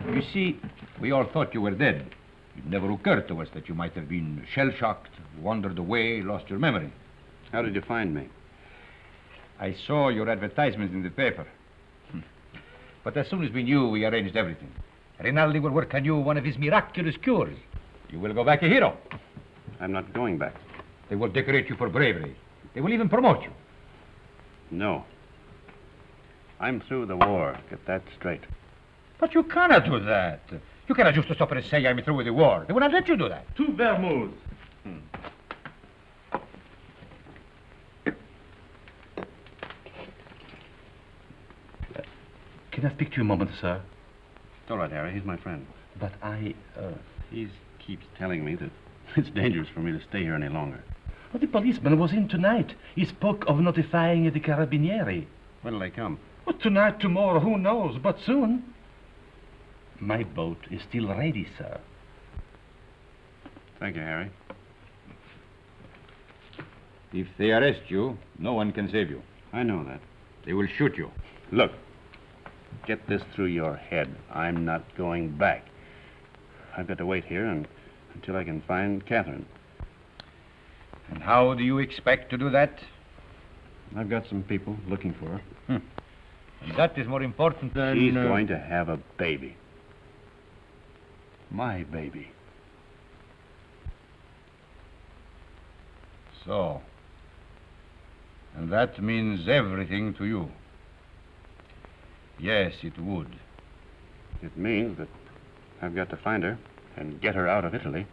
You see, we all thought you were dead. It never occurred to us that you might have been shell-shocked, wandered away, lost your memory. How did you find me? I saw your advertisement in the paper. But as soon as we knew, we arranged everything. Rinaldi will work on you one of his miraculous cures. You will go back a hero. I'm not going back. They will decorate you for bravery. They will even promote you. No. I'm through the war. Get that straight. But you cannot do that. You cannot just stop and say I'm through with the war. They will not let you do that. Two vermouths. Can I speak to you a moment, sir? It's all right, Harry. He's my friend. But He keeps telling me that it's dangerous for me to stay here any longer. Well, the policeman was in tonight. He spoke of notifying the carabinieri. When'll they come? Well, tonight, tomorrow, who knows? But soon. My boat is still ready, sir. Thank you, Harry. If they arrest you, no one can save you. I know that. They will shoot you. Look, get this through your head. I'm not going back. I've got to wait here until I can find Catherine. And how do you expect to do that? I've got some people looking for her. And that is more important than... She's going to have a baby. My baby. So. And that means everything to you. Yes, it would. It means that I've got to find her and get her out of Italy.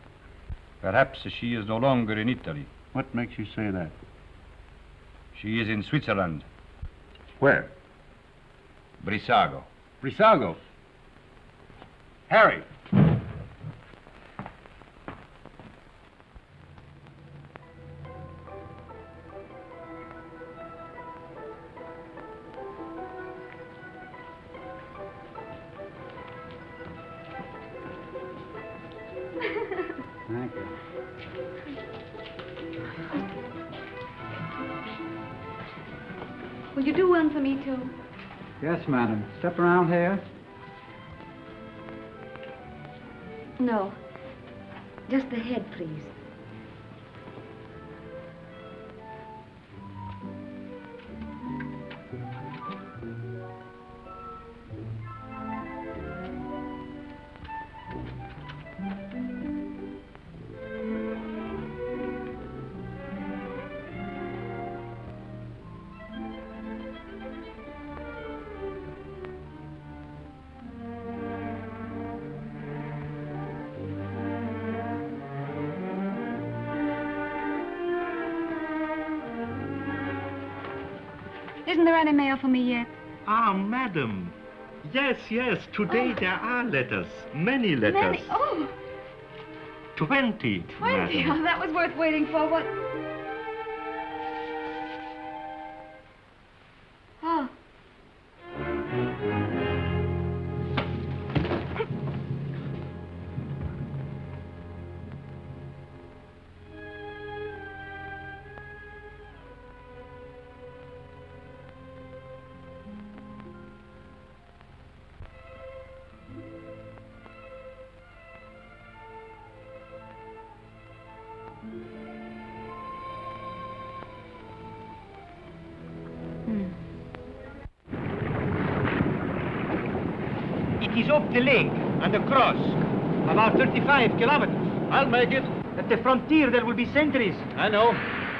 Perhaps she is no longer in Italy. What makes you say that? She is in Switzerland. Where? Brissago. Brissago. Harry. Thank you. Will you do one for me, too? Yes, madam. Step around here. No. Just the head, please. Isn't there any mail for me yet? Ah, madam. Yes, yes. Today there are letters. Many letters. Many? Oh, 20. 20. Madam. Oh, that was worth waiting for. What? Oh. It is up the lake and across, about 35 kilometers. I'll make it. At the frontier there will be sentries. I know.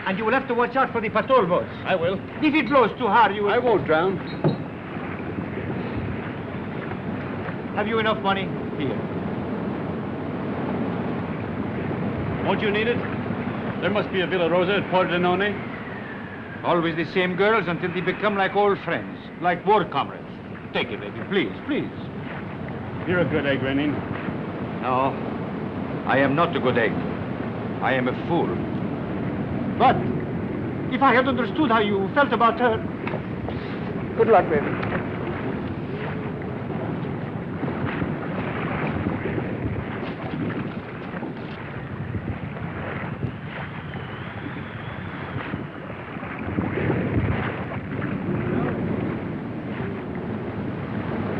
And you will have to watch out for the patrol boats. I will. If it blows too hard, you will... I won't drown. Have you enough money? Here. Won't you need it? There must be a Villa Rosa at Pordenone. Always the same girls until they become like old friends, like war comrades. Take it, baby, please, please. You're a good egg, Renin. No, I am not a good egg. I am a fool. But if I had understood how you felt about her... Good luck, baby.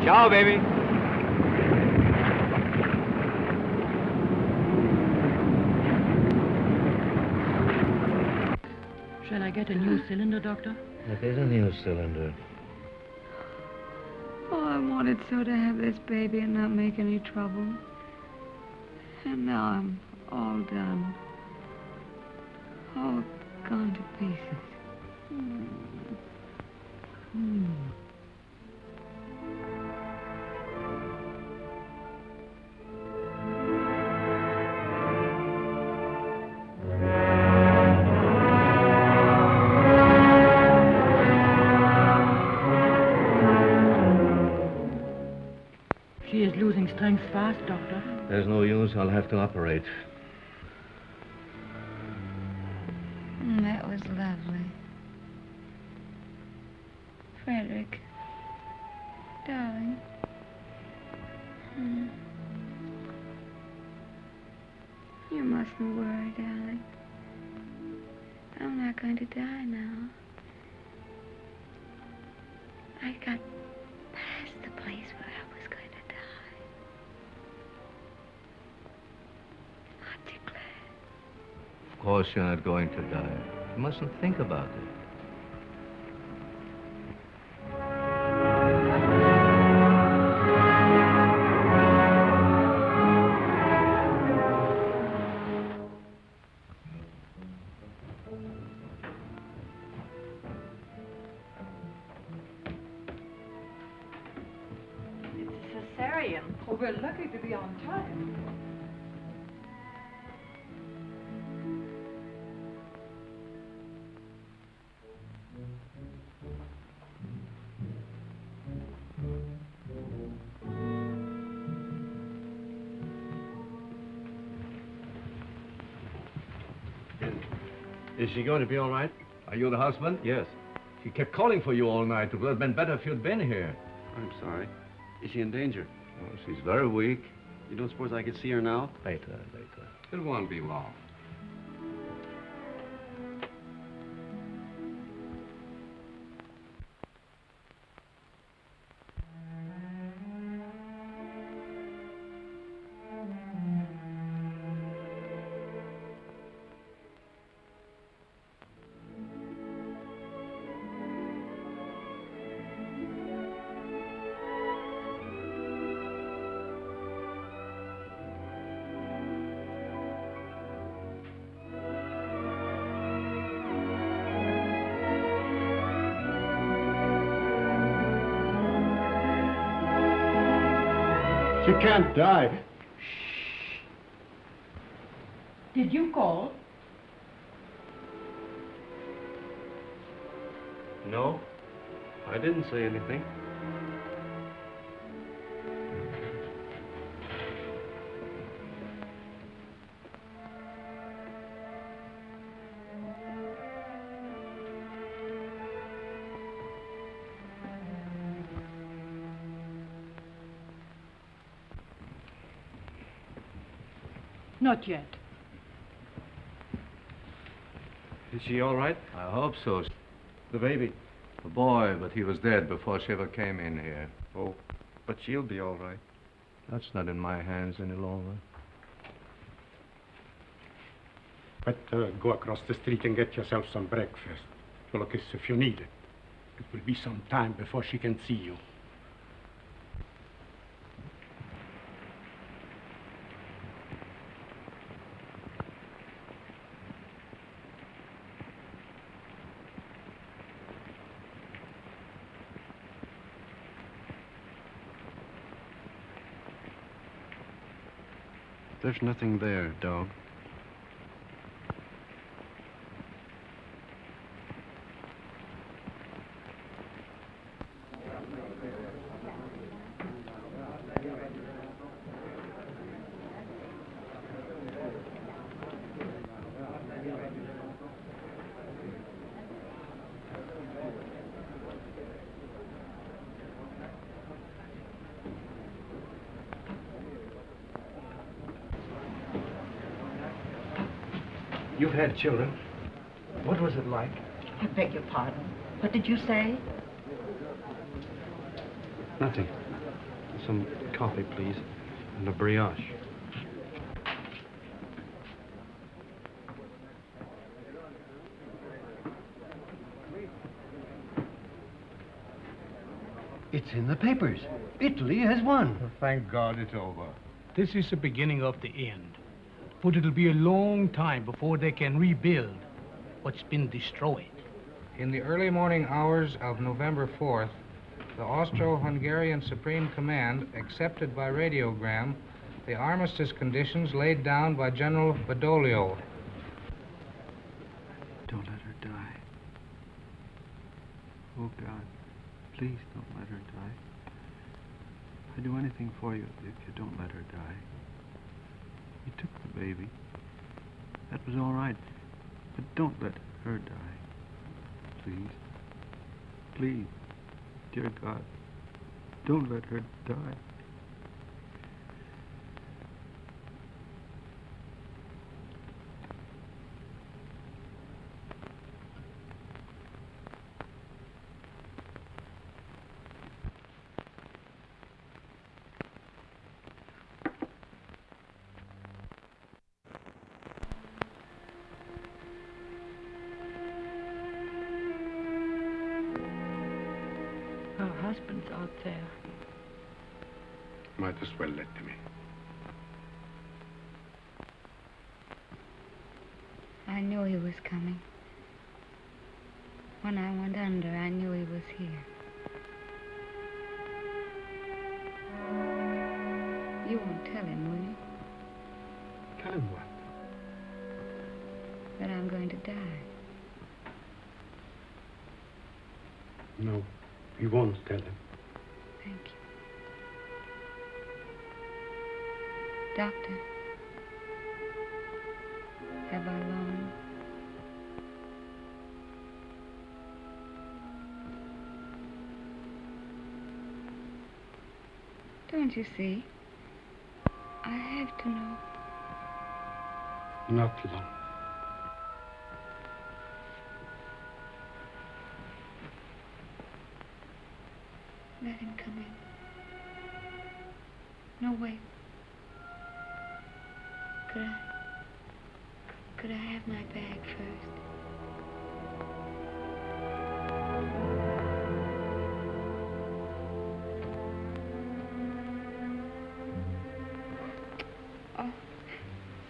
Ciao, baby. Shall I get a new cylinder, Doctor? It is a new cylinder. Oh, I wanted so to have this baby and not make any trouble. And now I'm all done. All gone to pieces. She is losing strength fast, Doctor. There's no use. I'll have to operate. That was lovely. Frederic. Darling. You mustn't worry, darling. I'm not going to die now. I got past the place where I was going to die. Aren't you glad? Of course you're not going to die. You mustn't think about it. Oh, we're lucky to be on time. Is she going to be all right? Are you the husband? Yes. She kept calling for you all night. It would have been better if you'd been here. I'm sorry. Is she in danger? Oh, she's very weak. You don't suppose I could see her now? Later. It won't be long. She can't die. Did you call? No, I didn't say anything. Not yet. Is she all right? I hope so. The baby? The boy, but he was dead before she ever came in here. Oh, but she'll be all right. That's not in my hands any longer. Better go across the street and get yourself some breakfast. Well, look, if you need it. It will be some time before she can see you. There's nothing there, dog. You've had children. What was it like? I beg your pardon. What did you say? Nothing. Some coffee, please, and a brioche. It's in the papers. Italy has won. Thank God it's over. This is the beginning of the end. But it'll be a long time before they can rebuild what's been destroyed. In the early morning hours of November 4th, the Austro-Hungarian Supreme Command accepted by radiogram the armistice conditions laid down by General Badoglio. Don't let her die. Oh, God, please don't let her die. I'd do anything for you if you don't let her die. You took the baby. That was all right. But don't let her die. Please. Please. Dear God, don't let her die. Her husband's out there. Might as well let him in. I knew he was coming. When I went under, I knew he was here. You won't tell him, will you? Tell him what? That I'm going to die. No, he won't tell him. Thank you. Doctor, have I long? Don't you see? I I have to know. Not long. Let him come in. No, wait. Could I have my bag first? Oh,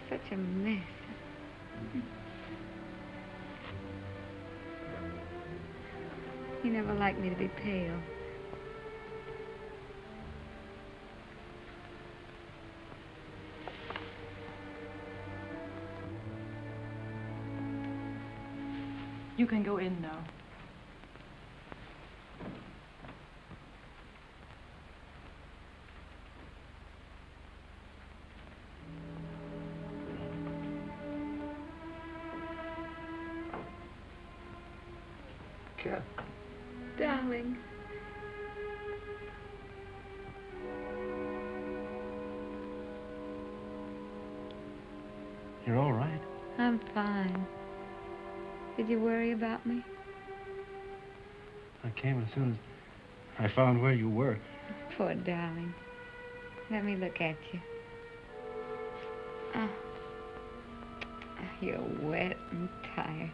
such a mess. He never liked me to be pale. You can go in now. Cat. Darling. You're all right. I'm fine. Did you worry about me? I came as soon as I found where you were. Poor darling. Let me look at you. Oh, you're wet and tired.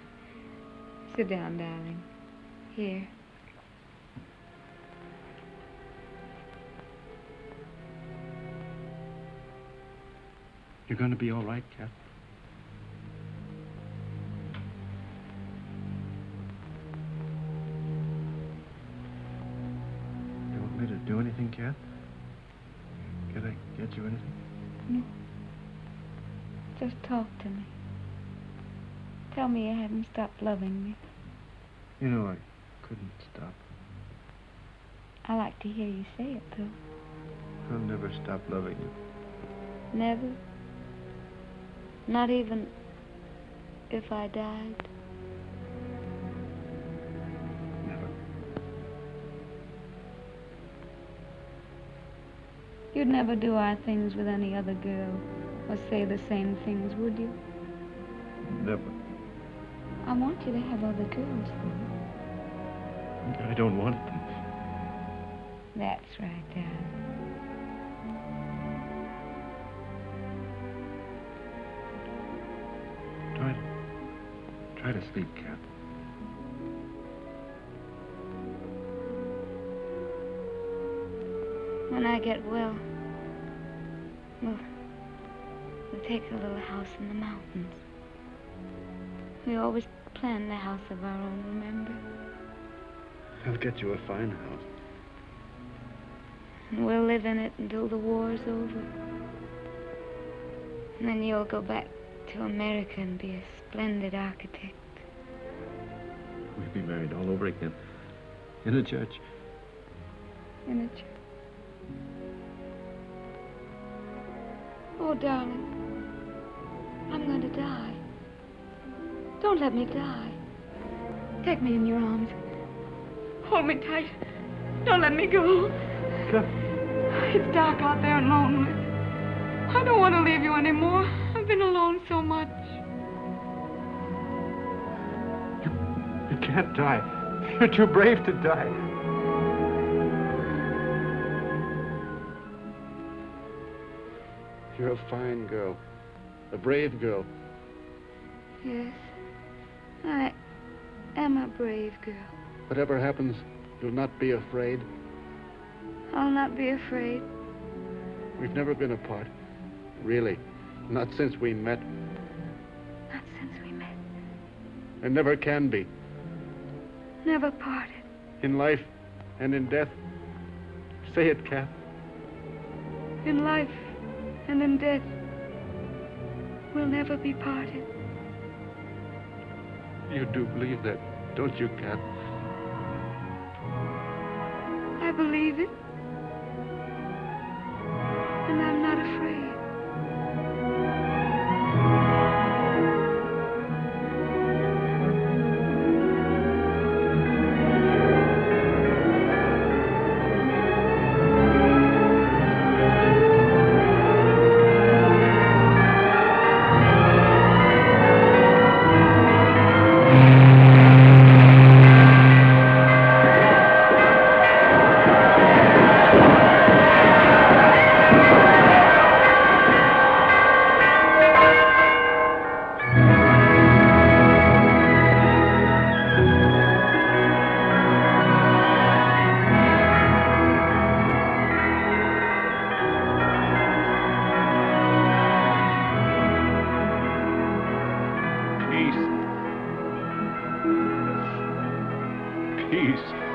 Sit down, darling. Here. You're going to be all right, Cat? You want me to do anything, Cat? Can I get you anything? No. Just talk to me. Tell me you haven't stopped loving me. You know, I couldn't stop. I like to hear you say it, though. I'll never stop loving you. Never? Not even if I died? Never. You'd never do our things with any other girl or say the same things, would you? Never. I want you to have other girls, though. I don't want them. That's right, darling. Try to sleep, Cat. When I get well, we'll take a little house in the mountains. We always planned a house of our own, remember? I'll get you a fine house. And we'll live in it until the war's over. And then you'll go back to America and be a splendid architect. We'll be married all over again. In a church. In a church. Oh, darling, I'm going to die. Don't let me die. Take me in your arms. Hold me tight. Don't let me go. It's dark out there and lonely. I don't want to leave you anymore. I've been alone so much. You can't die. You're too brave to die. You're a fine girl. A brave girl. Yes, I am a brave girl. Whatever happens, you'll not be afraid. I'll not be afraid. We've never been apart. Really. Not since we met. Not since we met. And never can be. Never parted. In life and in death. Say it, Kath. In life and in death, we'll never be parted. You do believe that, don't you, Kath? I believe it. And I'm not afraid. Peace.